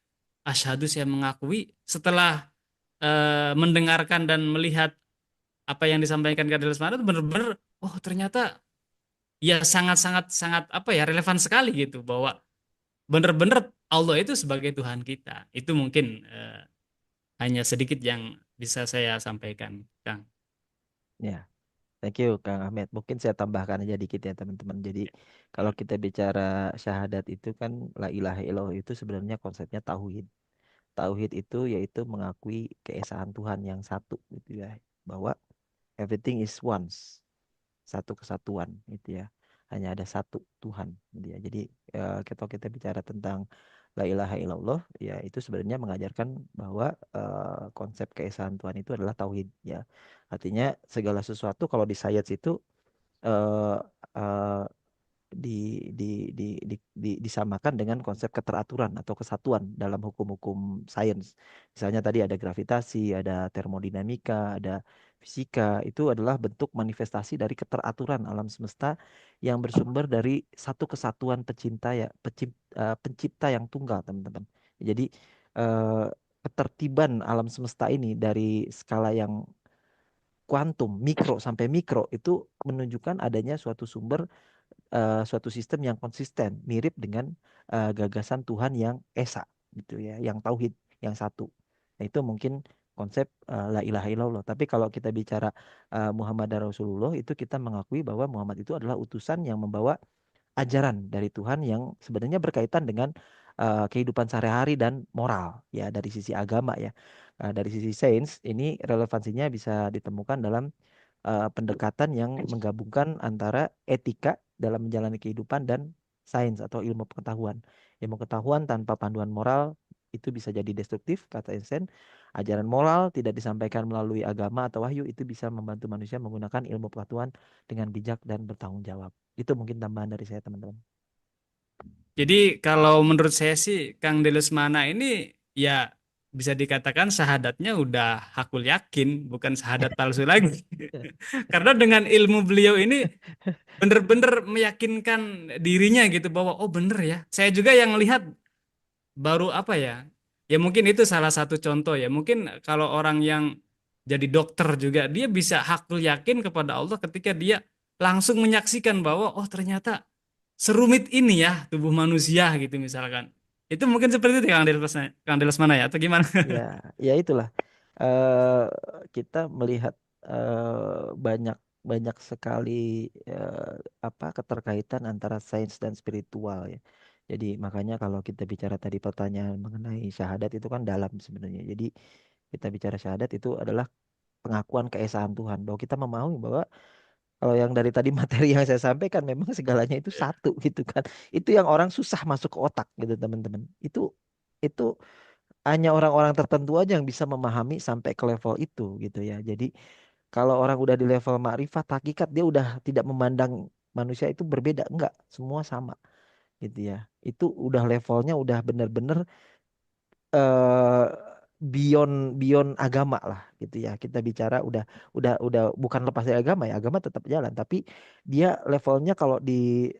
asyhadu saya mengakui setelah mendengarkan dan melihat apa yang disampaikan Kang Delesmana itu benar-benar oh ternyata ya sangat-sangat sangat apa ya relevan sekali gitu bahwa benar-benar Allah itu sebagai Tuhan kita. Itu mungkin hanya sedikit yang bisa saya sampaikan, Kang. Ya, thank you Kang Ahmed. Mungkin saya tambahkan aja dikit ya teman-teman. Jadi kalau kita bicara syahadat itu kan la ilaha illallah itu sebenarnya konsepnya tauhid. Tauhid itu yaitu mengakui keesaan Tuhan yang satu gitu ya. Bahwa everything is once. Satu kesatuan gitu ya. Hanya ada satu Tuhan gitu ya. Jadi kalau kita bicara tentang la ilaha illallah ya itu sebenarnya mengajarkan bahwa konsep keesaan Tuhan itu adalah tauhid ya. Artinya segala sesuatu kalau di sains itu eh, eh, di, di, disamakan dengan konsep keteraturan atau kesatuan dalam hukum-hukum sains. Misalnya tadi ada gravitasi, ada termodinamika, ada fisika. Itu adalah bentuk manifestasi dari keteraturan alam semesta yang bersumber dari satu kesatuan pencipta yang tunggal, teman-teman. Jadi eh, ketertiban alam semesta ini dari skala yang kuantum, mikro sampai mikro itu menunjukkan adanya suatu sumber suatu sistem yang konsisten, mirip dengan gagasan Tuhan yang esa, gitu ya, yang tauhid, yang satu. Nah, itu mungkin konsep la ilaha illallah. Tapi kalau kita bicara Muhammad Rasulullah, itu kita mengakui bahwa Muhammad itu adalah utusan yang membawa ajaran dari Tuhan yang sebenarnya berkaitan dengan kehidupan sehari-hari dan moral, ya dari sisi agama ya. Dari sisi sains, ini relevansinya bisa ditemukan dalam pendekatan yang menggabungkan antara etika dalam menjalani kehidupan dan sains atau ilmu pengetahuan. Ilmu pengetahuan tanpa panduan moral itu bisa jadi destruktif, kata Einstein. Ajaran moral tidak disampaikan melalui agama atau wahyu itu bisa membantu manusia menggunakan ilmu pengetahuan dengan bijak dan bertanggung jawab. Itu mungkin tambahan dari saya, teman-teman. Jadi kalau menurut saya sih Kang Delusmana ini ya bisa dikatakan syahadatnya udah hakul yakin, bukan syahadat palsu lagi. Karena dengan ilmu beliau ini benar-benar meyakinkan dirinya gitu bahwa oh bener ya. Saya juga yang lihat baru apa ya? ya mungkin itu salah satu contoh ya. Mungkin kalau orang yang jadi dokter juga dia bisa hakul yakin kepada Allah ketika dia langsung menyaksikan bahwa oh ternyata serumit ini ya tubuh manusia gitu misalkan. Itu mungkin seperti itu Kang Delos mana ya atau gimana? Ya, ya itulah. eh Kita melihat banyak banyak sekali apa keterkaitan antara sains dan spiritual ya. Jadi makanya kalau kita bicara tadi pertanyaan mengenai syahadat itu kan dalam sebenarnya. Jadi kita bicara syahadat itu adalah pengakuan keesaan Tuhan bahwa kita memahami bahwa kalau yang dari tadi materi yang saya sampaikan memang segalanya itu satu gitu kan. Itu yang orang susah masuk ke otak gitu teman-teman. Itu hanya orang-orang tertentu aja yang bisa memahami sampai ke level itu gitu ya. Jadi kalau orang udah di level makrifat hakikat dia udah tidak memandang manusia itu berbeda, enggak, semua sama gitu ya. Itu udah levelnya udah bener-bener eh beyond beyond agama lah gitu ya. Kita bicara udah bukan lepas dari agama ya. Agama tetap jalan, tapi dia levelnya kalau di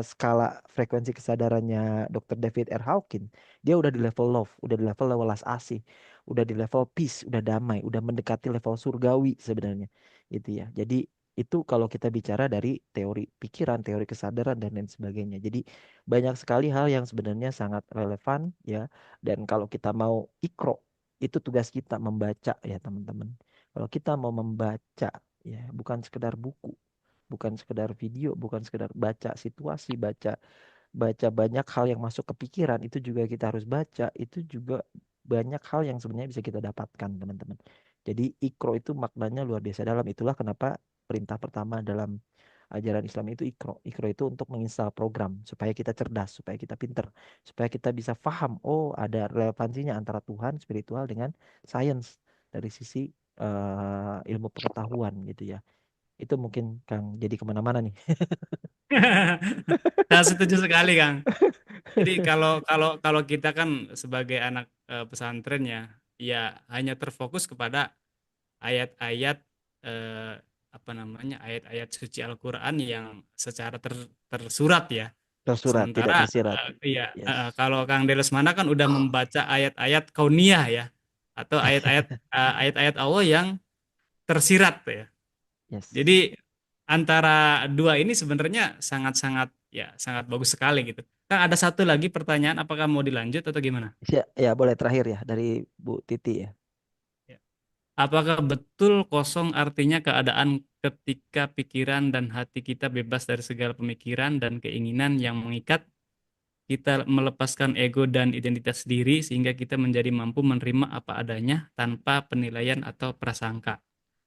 skala frekuensi kesadarannya Dr. David R. Hawkins, dia udah di level love, udah di level welas asih, udah di level peace, udah damai, udah mendekati level surgawi sebenarnya gitu ya. Jadi itu kalau kita bicara dari teori pikiran, teori kesadaran dan lain sebagainya. Jadi banyak sekali hal yang sebenarnya sangat relevan ya, dan kalau kita mau ikro, itu tugas kita membaca ya teman-teman. Kalau kita mau membaca ya, bukan sekedar buku, bukan sekedar video, bukan sekedar baca situasi, baca baca banyak hal yang masuk ke pikiran, itu juga kita harus baca, itu juga banyak hal yang sebenarnya bisa kita dapatkan teman-teman. Jadi ikro itu maknanya luar biasa dalam. Itulah kenapa perintah pertama dalam ajaran Islam itu ikro. Ikro itu untuk menginstal program supaya kita cerdas, supaya kita pinter, supaya kita bisa paham. Oh, ada relevansinya antara Tuhan spiritual dengan sains dari sisi ilmu pengetahuan gitu ya. Itu mungkin Kang jadi kemana-mana nih. Nah, setuju sekali, Kang. Jadi kalau kalau kalau kita kan sebagai anak pesantren ya, ya hanya terfokus kepada ayat-ayat eh, apa namanya ayat-ayat suci Al-Quran yang secara tersurat ya. Tersurat, tidak Sementara tersirat. iya Yes. kalau Kang Delesmana kan udah membaca ayat-ayat kauniyah ya atau ayat-ayat Allah yang tersirat ya. Yes. Jadi antara dua ini sebenarnya sangat-sangat ya sangat bagus sekali gitu. Kang ada satu lagi pertanyaan apakah mau dilanjut atau gimana? Ya, boleh terakhir ya dari Bu Titi ya. Ya. Apakah betul kosong artinya keadaan ketika pikiran dan hati kita bebas dari segala pemikiran dan keinginan yang mengikat, kita melepaskan ego dan identitas diri sehingga kita menjadi mampu menerima apa adanya tanpa penilaian atau prasangka.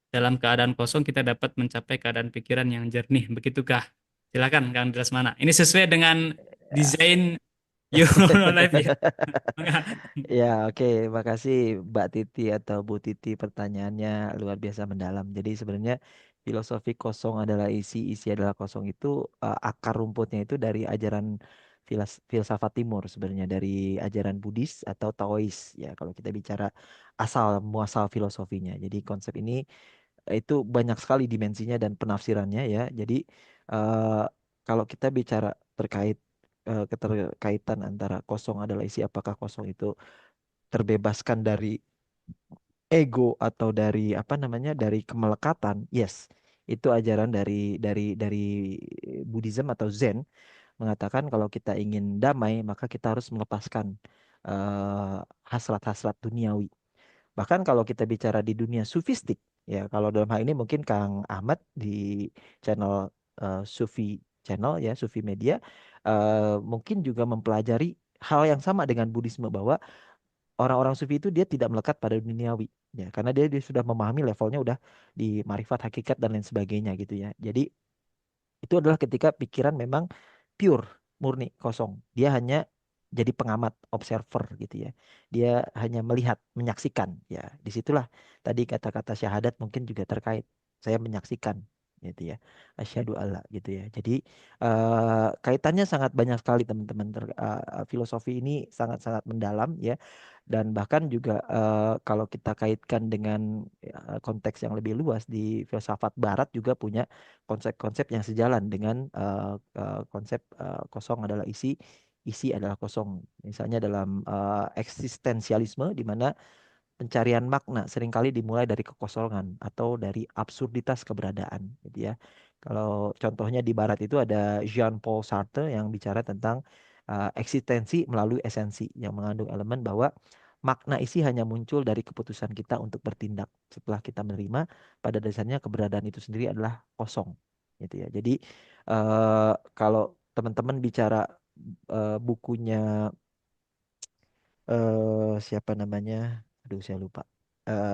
Dalam keadaan kosong kita dapat mencapai keadaan pikiran yang jernih. Begitukah? Silakan Kang Drasmana. Ini sesuai dengan desain Your Life ya. Ya, oke. Makasih Mbak Titi atau Bu Titi, pertanyaannya luar biasa mendalam. Jadi sebenarnya filosofi kosong adalah isi, isi adalah kosong itu akar rumputnya itu dari ajaran filsafat timur sebenarnya, dari ajaran Buddhis atau Taois ya kalau kita bicara asal muasal filosofinya. Jadi konsep ini itu banyak sekali dimensinya dan penafsirannya ya. Jadi eh, kalau kita bicara terkait keterkaitan antara kosong adalah isi, apakah kosong itu terbebaskan dari ego atau dari apa namanya dari kemelekatan? Yes, itu ajaran dari Buddhism atau Zen mengatakan kalau kita ingin damai maka kita harus melepaskan eh, hasrat-hasrat duniawi. Bahkan kalau kita bicara di dunia sufistik, ya kalau dalam hal ini mungkin Kang Ahmad di channel Sufi channel ya, Sufi Media, mungkin juga mempelajari hal yang sama dengan Buddhisme bahwa orang-orang Sufi itu dia tidak melekat pada duniawi, ya karena dia sudah memahami levelnya udah di marifat hakikat dan lain sebagainya gitu ya. Jadi itu adalah ketika pikiran memang pure, murni, kosong. Dia hanya jadi pengamat, observer gitu ya. Dia hanya melihat, menyaksikan. Ya, disitulah tadi kata-kata syahadat mungkin juga terkait. Saya menyaksikan gitu ya. Asyhadu alla gitu ya. Jadi kaitannya sangat banyak sekali teman-teman. Filosofi ini sangat-sangat mendalam ya. Dan bahkan juga kalau kita kaitkan dengan konteks yang lebih luas di filsafat Barat juga punya konsep-konsep yang sejalan dengan konsep kosong adalah isi, isi adalah kosong. Misalnya dalam eksistensialisme di mana pencarian makna seringkali dimulai dari kekosongan atau dari absurditas keberadaan, gitu ya. Kalau contohnya di Barat itu ada Jean-Paul Sartre yang bicara tentang eksistensi melalui esensi, yang mengandung elemen bahwa makna isi hanya muncul dari keputusan kita untuk bertindak. Setelah kita menerima, pada dasarnya keberadaan itu sendiri adalah kosong, gitu ya. Jadi kalau teman-teman bicara bukunya siapa namanya? Aduh, saya lupa.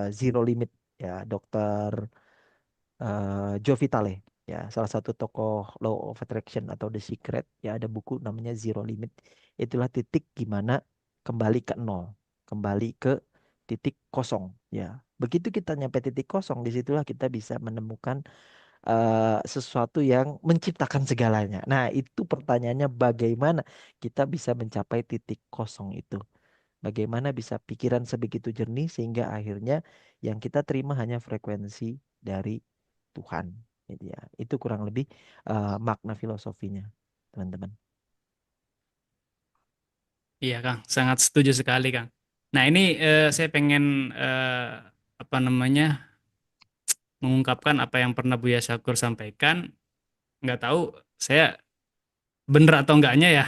Zero Limit, ya, Dokter Joe Vitale, ya, salah satu tokoh Law of Attraction atau The Secret, ya, ada buku namanya Zero Limit. Itulah titik gimana kembali ke nol, kembali ke titik kosong, ya. Begitu kita nyampe titik kosong, disitulah kita bisa menemukan sesuatu yang menciptakan segalanya. Nah, itu pertanyaannya, bagaimana kita bisa mencapai titik kosong itu? Bagaimana bisa pikiran sebegitu jernih sehingga akhirnya yang kita terima hanya frekuensi dari Tuhan. Jadi ya, itu kurang lebih makna filosofinya, teman-teman. Iya, Kang, sangat setuju sekali, Kang. Nah, ini saya pengen apa namanya mengungkapkan apa yang pernah Buya Syakur sampaikan. Nggak tahu saya bener atau enggaknya ya.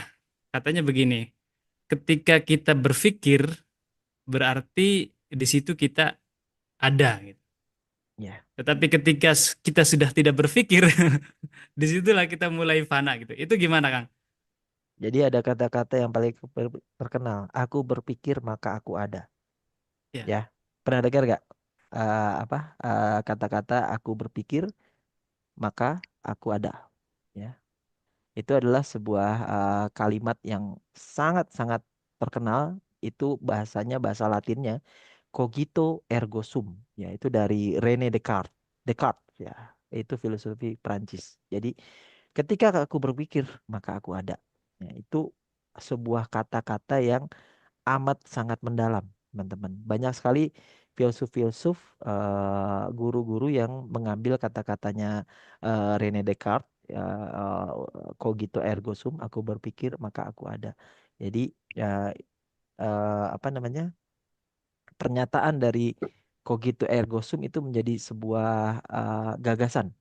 Katanya begini, ketika kita berpikir berarti di situ kita ada gitu. Ya. Tetapi ketika kita sudah tidak berpikir, disitulah kita mulai fana gitu. Itu gimana, Kang? Jadi ada kata-kata yang paling terkenal. Aku berpikir maka aku ada. Ya, Ya. Pernah dengar gak? Apa kata-kata aku berpikir maka aku ada. Ya. Itu adalah sebuah kalimat yang sangat-sangat terkenal. Itu bahasanya, bahasa Latinnya cogito ergo sum, ya, itu dari René Descartes. Descartes, ya, itu filosofi Prancis. Jadi ketika aku berpikir maka aku ada. Ya, itu sebuah kata-kata yang amat sangat mendalam, teman-teman. Banyak sekali filsuf-filsuf, guru-guru yang mengambil kata-katanya René Descartes, ya, cogito ergo sum, aku berpikir maka aku ada. Jadi ya, apa namanya? Pernyataan dari cogito ergo sum itu menjadi sebuah gagasan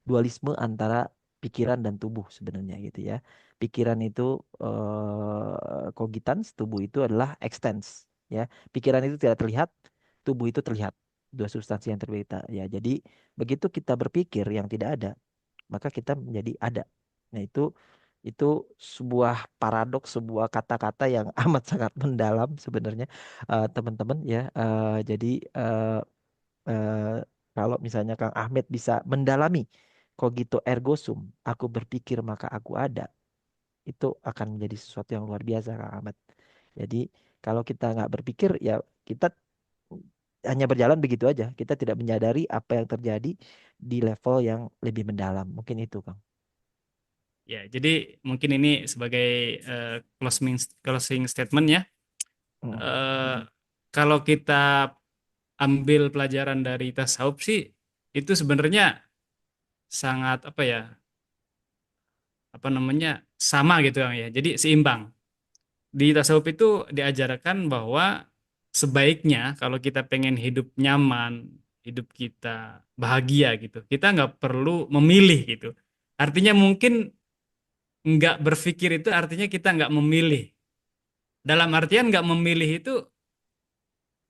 dualisme antara pikiran dan tubuh sebenarnya, gitu ya. Pikiran itu cogitans, tubuh itu adalah extens, ya. Pikiran itu tidak terlihat, tubuh itu terlihat. Dua substansi yang berbeda, ya. Jadi begitu kita berpikir yang tidak ada, maka kita menjadi ada. Nah, itu sebuah paradoks, sebuah kata-kata yang amat sangat mendalam sebenarnya, teman-teman, ya. Jadi eh, eh, kalau misalnya Kang Ahmed bisa mendalami cogito ergo sum, aku berpikir maka aku ada, itu akan menjadi sesuatu yang luar biasa, Kang Ahmed. Jadi kalau kita nggak berpikir, ya kita hanya berjalan begitu aja. Kita tidak menyadari apa yang terjadi di level yang lebih mendalam. Mungkin itu, Kang. ya. Jadi mungkin ini sebagai closing closing statement ya. Mm. Eh, Kalau kita ambil pelajaran dari tasawuf sih, itu sebenarnya sangat apa ya, apa namanya sama gitu ya. Jadi seimbang. Di tasawuf itu diajarkan bahwa sebaiknya kalau kita pengen hidup nyaman, hidup kita bahagia gitu, kita nggak perlu memilih gitu. Artinya mungkin nggak berpikir itu artinya kita nggak memilih. Dalam artian nggak memilih itu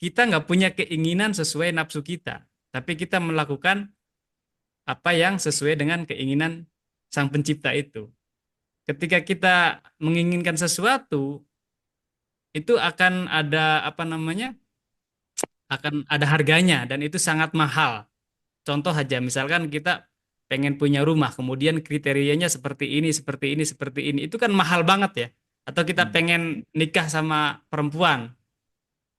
kita nggak punya keinginan sesuai nafsu kita, tapi kita melakukan apa yang sesuai dengan keinginan sang pencipta itu. Ketika kita menginginkan sesuatu, itu akan ada apa namanya? Akan ada harganya dan itu sangat mahal. Contoh aja, misalkan kita pengen punya rumah, kemudian kriterianya seperti ini, seperti ini, seperti ini. Itu kan mahal banget ya. Atau kita Hmm. pengen nikah sama perempuan,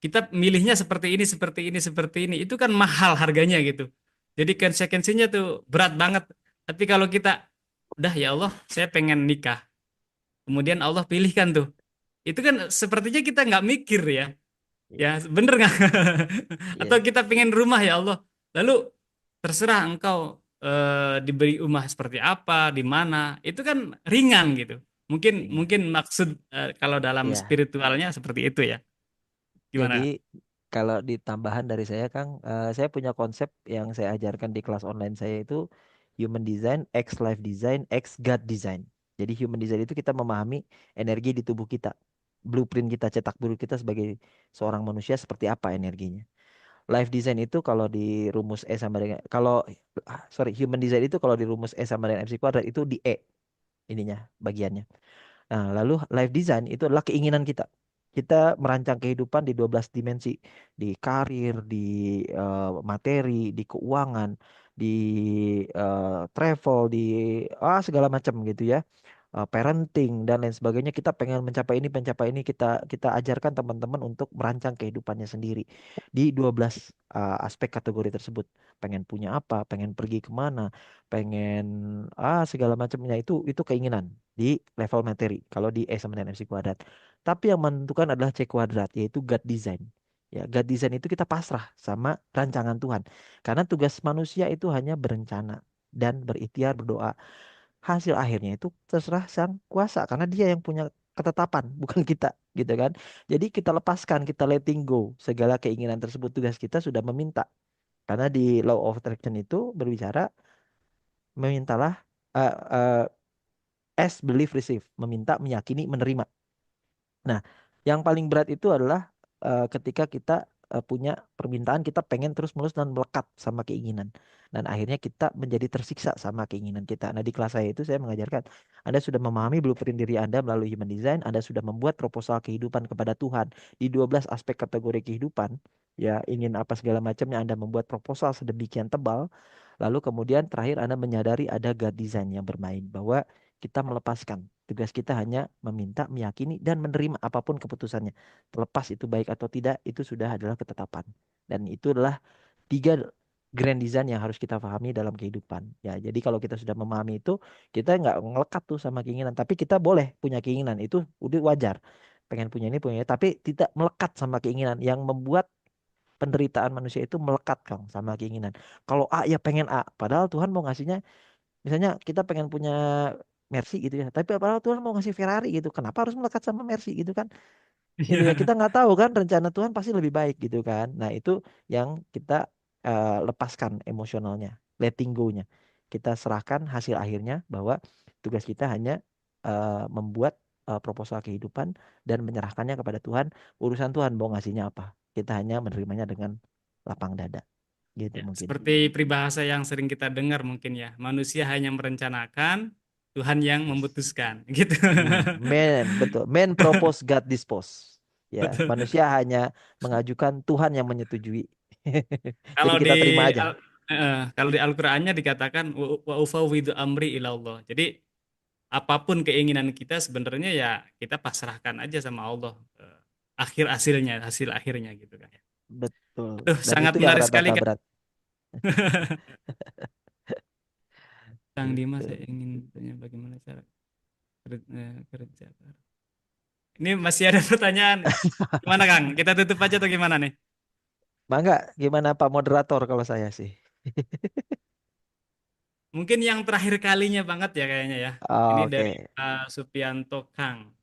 kita milihnya seperti ini, seperti ini, seperti ini. Itu kan mahal harganya gitu. Jadi konsekuensinya tuh berat banget. Tapi kalau kita, udah ya Allah, saya pengen nikah. Kemudian Allah pilihkan tuh. Itu kan sepertinya kita nggak mikir ya. Iya, Ya, bener nggak? Atau iya, kita pengen rumah ya Allah. Lalu terserah engkau diberi rumah seperti apa, di mana. Itu kan ringan gitu. Mungkin Keinginan. mungkin maksud kalau dalam Ya, spiritualnya seperti itu ya. jadi Gimana? kalau ditambahan dari saya, Kang, saya punya konsep yang saya ajarkan di kelas online saya itu human design, X life design, X God design. Jadi human design itu kita memahami energi di tubuh kita, blueprint kita, cetak biru kita sebagai seorang manusia seperti apa energinya. Life design itu kalau di rumus E sama dengan sorry, human design itu kalau di rumus E sama dengan MC kuadrat itu di E ininya bagiannya. Nah, lalu life design itu adalah keinginan kita. Kita merancang kehidupan di 12 dimensi, di karir, di materi, di keuangan, di travel, di segala macam gitu ya, parenting dan lain sebagainya. Kita pengen mencapai ini, kita kita ajarkan teman-teman untuk merancang kehidupannya sendiri di 12 aspek kategori tersebut. Pengen punya apa, pengen pergi kemana, pengen segala macamnya, itu keinginan di level materi kalau di E sama dengan MC kuadrat. Tapi yang menentukan adalah C kuadrat, yaitu God design. Ya, God design itu kita pasrah sama rancangan Tuhan. Karena tugas manusia itu hanya berencana dan berikhtiar berdoa. Hasil akhirnya itu terserah sang kuasa karena dia yang punya ketetapan, bukan kita, gitu kan. Jadi kita lepaskan, kita letting go segala keinginan tersebut. Tugas kita sudah meminta. Karena di law of attraction itu berbicara memintalah, uh, uh, as believe receive, meminta, meyakini, menerima. Nah, yang paling berat itu adalah ketika kita punya permintaan, kita pengen terus-menerus dan melekat sama keinginan. Dan akhirnya kita menjadi tersiksa sama keinginan kita. Nah, di kelas saya itu saya mengajarkan, Anda sudah memahami blueprint diri Anda melalui human design, Anda sudah membuat proposal kehidupan kepada Tuhan di 12 aspek kategori kehidupan. Ya, ingin apa segala macamnya Anda membuat proposal sedemikian tebal. Lalu kemudian terakhir Anda menyadari ada God design yang bermain bahwa kita melepaskan. Tugas kita hanya meminta, meyakini, dan menerima apapun keputusannya. Terlepas itu baik atau tidak, itu sudah adalah ketetapan. Dan itu adalah tiga grand design yang harus kita pahami dalam kehidupan. Ya, jadi kalau kita sudah memahami itu, kita nggak ngelekat tuh sama keinginan. Tapi kita boleh punya keinginan, itu udah wajar. Pengen punya ini, punya ini, tapi tidak melekat sama keinginan. Yang membuat penderitaan manusia itu melekat, Kang, sama keinginan. Kalau A ya pengen A, padahal Tuhan mau ngasihnya. Misalnya kita pengen punya Mercy gitu ya, tapi padahal Tuhan mau ngasih Ferrari gitu. Kenapa harus melekat sama Mercy gitu kan? Gitu ya. Kita Iya. nggak tahu kan rencana Tuhan pasti lebih baik gitu kan. Nah, itu yang kita lepaskan emosionalnya, letting go-nya. Kita serahkan hasil akhirnya bahwa tugas kita hanya membuat proposal kehidupan dan menyerahkannya kepada Tuhan. Urusan Tuhan mau ngasihnya apa. Kita hanya menerimanya dengan lapang dada. Gitu Ya, mungkin. seperti peribahasa yang sering kita dengar mungkin ya, manusia hanya merencanakan, Tuhan yang Yes. memutuskan, gitu. Betul. Man propose, God dispose. Ya, Betul. manusia hanya mengajukan, Tuhan yang menyetujui. Jadi Kalau di kita terima aja. kalau di Al-Qur'annya dikatakan wa ufawwidu amri ilallah. Jadi apapun keinginan kita sebenarnya ya kita pasrahkan aja sama Allah. Akhir hasilnya, hasil akhirnya gitu kan ya. Betul. Aduh, Dan sangat itu yang menarik rata sekali Kak. berat. Kang Dimas, saya Gitu. ingin bertanya bagaimana cara kerja. Ini masih ada pertanyaan. Gimana Kang? Kita tutup aja atau gimana nih? Mangga, gimana Pak Moderator kalau saya sih? Mungkin yang terakhir kalinya banget ya kayaknya ya. Ini dari Oke. Supianto Kang.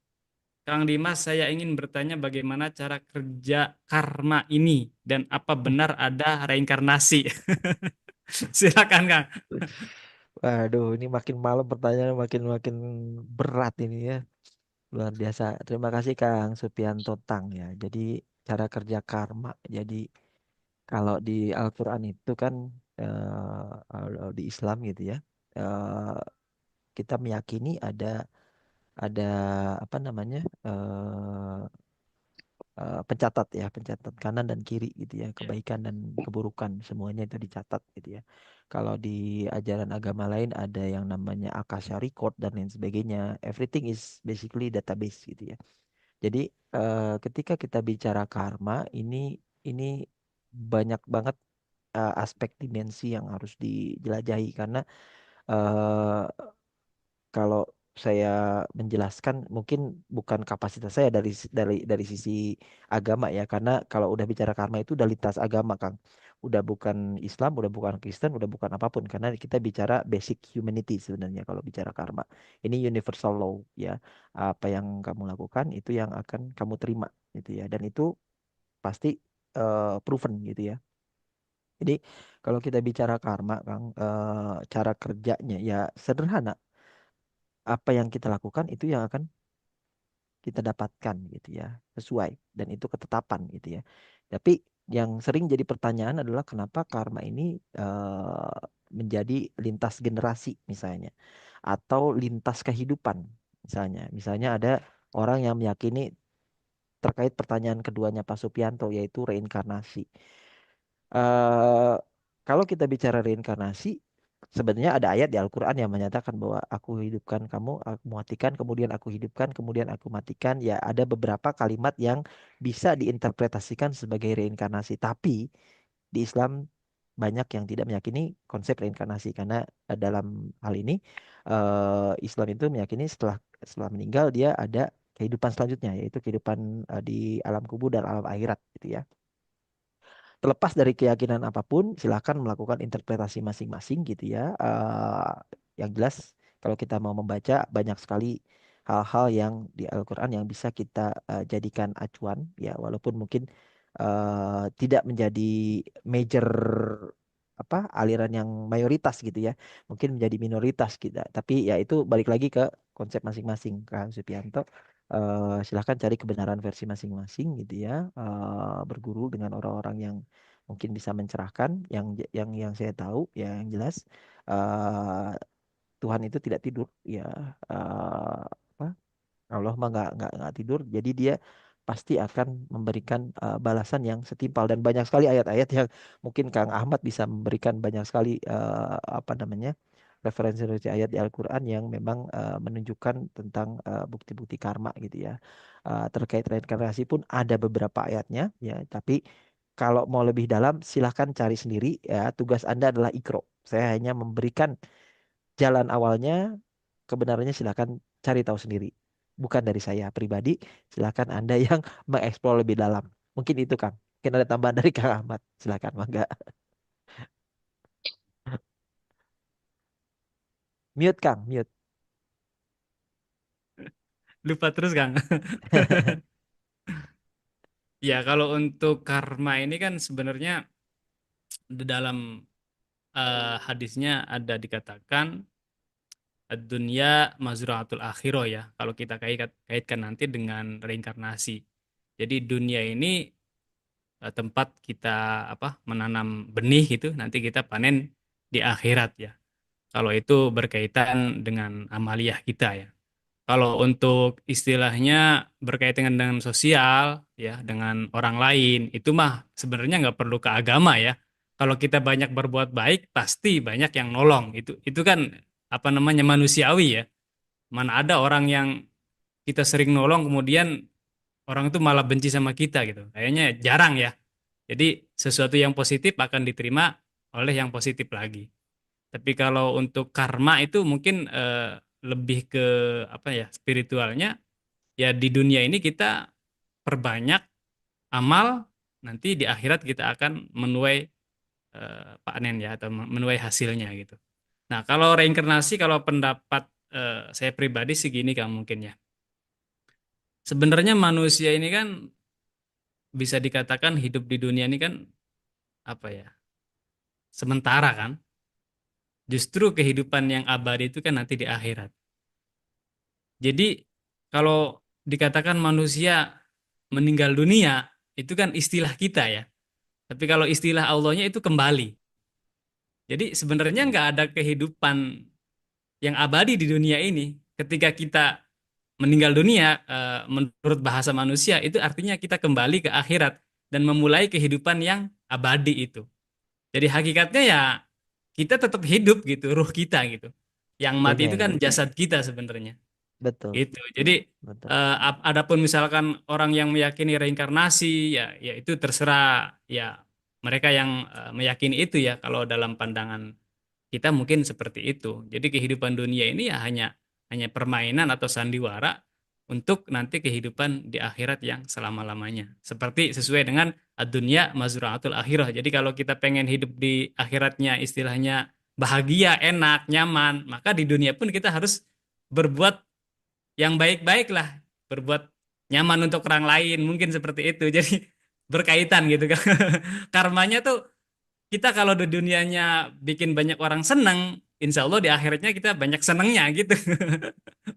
Kang Dimas, saya ingin bertanya bagaimana cara kerja karma ini dan apa benar ada reinkarnasi? Silakan Kang. Waduh, ini makin malam pertanyaan makin makin berat ini ya. Luar biasa. Terima kasih Kang Supianto Tang ya. Jadi cara kerja karma. Jadi kalau di Al-Quran itu kan di Islam gitu ya, eh, kita meyakini ada apa namanya, pencatat ya, pencatat kanan dan kiri gitu ya, Ya, kebaikan dan keburukan semuanya itu dicatat gitu ya. Kalau di ajaran agama lain ada yang namanya Akasha Record dan lain sebagainya. Everything is basically database gitu ya. Jadi ketika kita bicara karma ini banyak banget aspek dimensi yang harus dijelajahi karena eh, kalau saya menjelaskan mungkin bukan kapasitas saya dari sisi agama ya karena kalau udah bicara karma itu udah lintas agama Kang. udah bukan Islam, udah bukan Kristen, udah bukan apapun karena kita bicara basic humanity sebenarnya kalau bicara karma. Ini universal law ya. Apa yang kamu lakukan itu yang akan kamu terima gitu ya. Dan itu pasti proven gitu ya. Jadi kalau kita bicara karma, Kang, cara kerjanya ya sederhana. Apa yang kita lakukan itu yang akan kita dapatkan gitu ya, sesuai dan itu ketetapan gitu ya. Tapi yang sering jadi pertanyaan adalah kenapa karma ini menjadi lintas generasi misalnya atau lintas kehidupan misalnya. Misalnya ada orang yang meyakini terkait pertanyaan keduanya Pak Supianto yaitu reinkarnasi. eh Kalau kita bicara reinkarnasi, sebenarnya ada ayat di Al-Quran yang menyatakan bahwa aku hidupkan kamu, aku matikan, kemudian aku hidupkan, kemudian aku matikan. Ya, ada beberapa kalimat yang bisa diinterpretasikan sebagai reinkarnasi. Tapi di Islam banyak yang tidak meyakini konsep reinkarnasi karena dalam hal ini Islam itu meyakini setelah setelah meninggal dia ada kehidupan selanjutnya, yaitu kehidupan di alam kubur dan alam akhirat gitu ya. Terlepas dari keyakinan apapun, silakan melakukan interpretasi masing-masing gitu ya. Yang jelas, kalau kita mau membaca banyak sekali hal-hal yang di Al-Quran yang bisa kita jadikan acuan, ya, walaupun mungkin tidak menjadi major apa aliran yang mayoritas gitu ya, mungkin menjadi minoritas kita. Tapi ya itu balik lagi ke konsep masing-masing, Kang Supianto. Silahkan cari kebenaran versi masing-masing gitu ya. Berguru dengan orang-orang yang mungkin bisa mencerahkan. Yang saya tahu ya yang jelas eh, Tuhan itu tidak tidur ya. Apa, Allah mah nggak tidur, jadi dia pasti akan memberikan balasan yang setimpal dan banyak sekali ayat-ayat yang mungkin Kang Ahmad bisa memberikan banyak sekali apa namanya referensi-referensi ayat di Al-Quran yang memang menunjukkan tentang bukti-bukti karma gitu ya. Terkait reinkarnasi pun ada beberapa ayatnya ya, tapi kalau mau lebih dalam silahkan cari sendiri ya. Tugas Anda adalah ikro. Saya hanya memberikan jalan awalnya, kebenarannya silahkan cari tahu sendiri. Bukan dari saya pribadi, silahkan Anda yang mengeksplor lebih dalam. Mungkin itu Kang. Mungkin ada tambahan dari Kang Ahmad. Silahkan, Mangga. Mute Kang, mute. Lupa terus, Kang. Ya, kalau untuk karma ini kan sebenarnya di dalam hadisnya ada dikatakan dunia mazraatul akhirah ya. Kalau kita kaitkan nanti dengan reinkarnasi. Jadi dunia ini tempat kita menanam benih gitu, nanti kita panen di akhirat ya. Kalau itu berkaitan dengan amaliyah kita ya. Kalau untuk istilahnya berkaitan dengan sosial ya, dengan orang lain, itu mah sebenarnya nggak perlu ke agama ya. Kalau kita banyak berbuat baik, pasti banyak yang nolong. Itu kan apa namanya manusiawi ya. Mana ada orang yang kita sering nolong kemudian orang itu malah benci sama kita gitu. Kayaknya jarang ya. Jadi sesuatu yang positif akan diterima oleh yang positif lagi. Tapi kalau untuk karma itu mungkin lebih ke apa ya spiritualnya ya di dunia ini kita perbanyak amal nanti di akhirat kita akan menuai panen ya atau menuai hasilnya gitu. Nah kalau reinkarnasi kalau pendapat saya pribadi sih gini kan mungkin ya. Sebenarnya manusia ini kan bisa dikatakan hidup di dunia ini kan apa ya sementara kan. Justru kehidupan yang abadi itu kan nanti di akhirat. Jadi kalau dikatakan manusia meninggal dunia, itu kan istilah kita ya. Tapi kalau istilah Allahnya itu kembali. Jadi sebenarnya nggak ada kehidupan yang abadi di dunia ini. Ketika kita meninggal dunia, menurut bahasa manusia, itu artinya kita kembali ke akhirat dan memulai kehidupan yang abadi itu. Jadi hakikatnya ya kita tetap hidup gitu, ruh kita gitu. Yang mati Tentunya itu ya. kan jasad kita sebenarnya. Betul, Gitu. Jadi betul. adapun misalkan orang yang meyakini reinkarnasi ya ya itu terserah ya mereka yang meyakini itu ya kalau dalam pandangan kita mungkin seperti itu. Jadi kehidupan dunia ini ya hanya hanya permainan atau sandiwara untuk nanti kehidupan di akhirat yang selama-lamanya. Seperti sesuai dengan ad-dunya mazra'atul akhirah. Jadi kalau kita pengen hidup di akhiratnya istilahnya bahagia, enak, nyaman, maka di dunia pun kita harus berbuat yang baik-baik lah, berbuat nyaman untuk orang lain, mungkin seperti itu. Jadi berkaitan gitu kan. Karmanya tuh kita kalau di dunianya bikin banyak orang seneng, insya Allah di akhiratnya kita banyak senengnya gitu.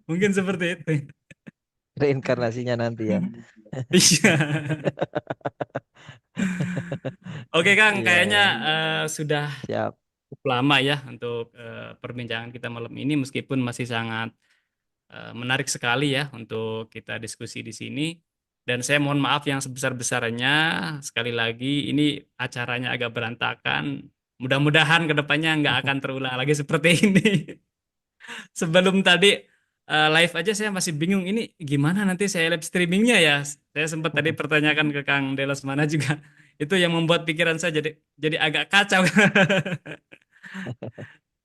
Mungkin seperti itu. Reinkarnasinya nanti ya. Iya. Oke Kang, Iya, kayaknya ya. sudah Siap. cukup lama ya untuk perbincangan kita malam ini, meskipun masih sangat menarik sekali ya untuk kita diskusi di sini. Dan saya mohon maaf yang sebesar-besarnya, sekali lagi ini acaranya agak berantakan. Mudah-mudahan kedepannya nggak akan terulang lagi seperti ini. Sebelum tadi live aja saya masih bingung ini gimana nanti saya live streamingnya ya. Saya sempat tadi pertanyakan ke Kang Delos mana juga. Itu yang membuat pikiran saya jadi agak kacau.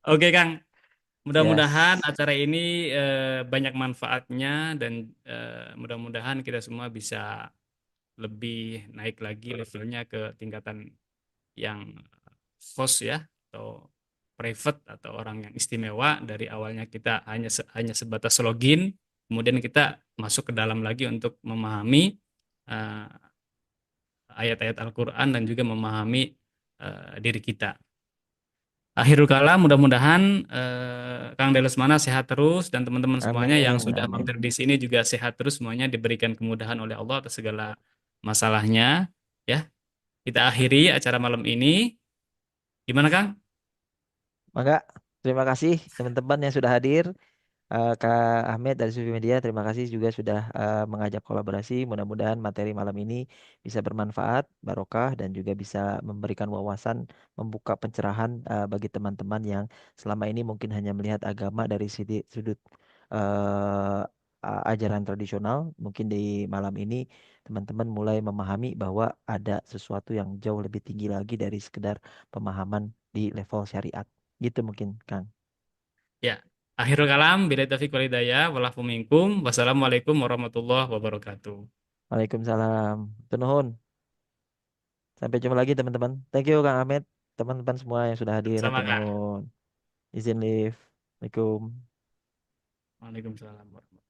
Oke Kang, mudah-mudahan Yes. acara ini banyak manfaatnya dan mudah-mudahan kita semua bisa lebih naik lagi levelnya ke tingkatan yang host ya atau private atau orang yang istimewa. Dari awalnya kita hanya sebatas login, kemudian kita masuk ke dalam lagi untuk memahami eh, ayat-ayat Al-Qur'an dan juga memahami diri kita. Akhirul kalam, mudah-mudahan Kang Delesmana sehat terus dan teman-teman semuanya yang Amin, sudah amin. mampir di sini juga sehat terus semuanya, diberikan kemudahan oleh Allah atas segala masalahnya. Ya, kita akhiri acara malam ini. Gimana Kang? Mangga, terima kasih teman-teman yang sudah hadir. Kak Ahmed dari Sufi Media, terima kasih juga sudah mengajak kolaborasi. Mudah-mudahan materi malam ini bisa bermanfaat, barokah, dan juga bisa memberikan wawasan, membuka pencerahan bagi teman-teman yang selama ini mungkin hanya melihat agama dari sudut eh, ajaran tradisional. Mungkin di malam ini teman-teman mulai memahami bahwa ada sesuatu yang jauh lebih tinggi lagi dari sekedar pemahaman di level syariat. Gitu mungkin, Kang. Ya, akhirul kalam, bila taufiq wal hidayah, walafu minkum. Wassalamualaikum warahmatullahi wabarakatuh. Waalaikumsalam. Tunuhun. Sampai jumpa lagi teman-teman. Thank you Kang Ahmed. Teman-teman semua yang sudah hadir. Sama Hatur Kang. nuhun. Izin live. Assalamualaikum. Waalaikumsalam warahmatullahi wabarakatuh.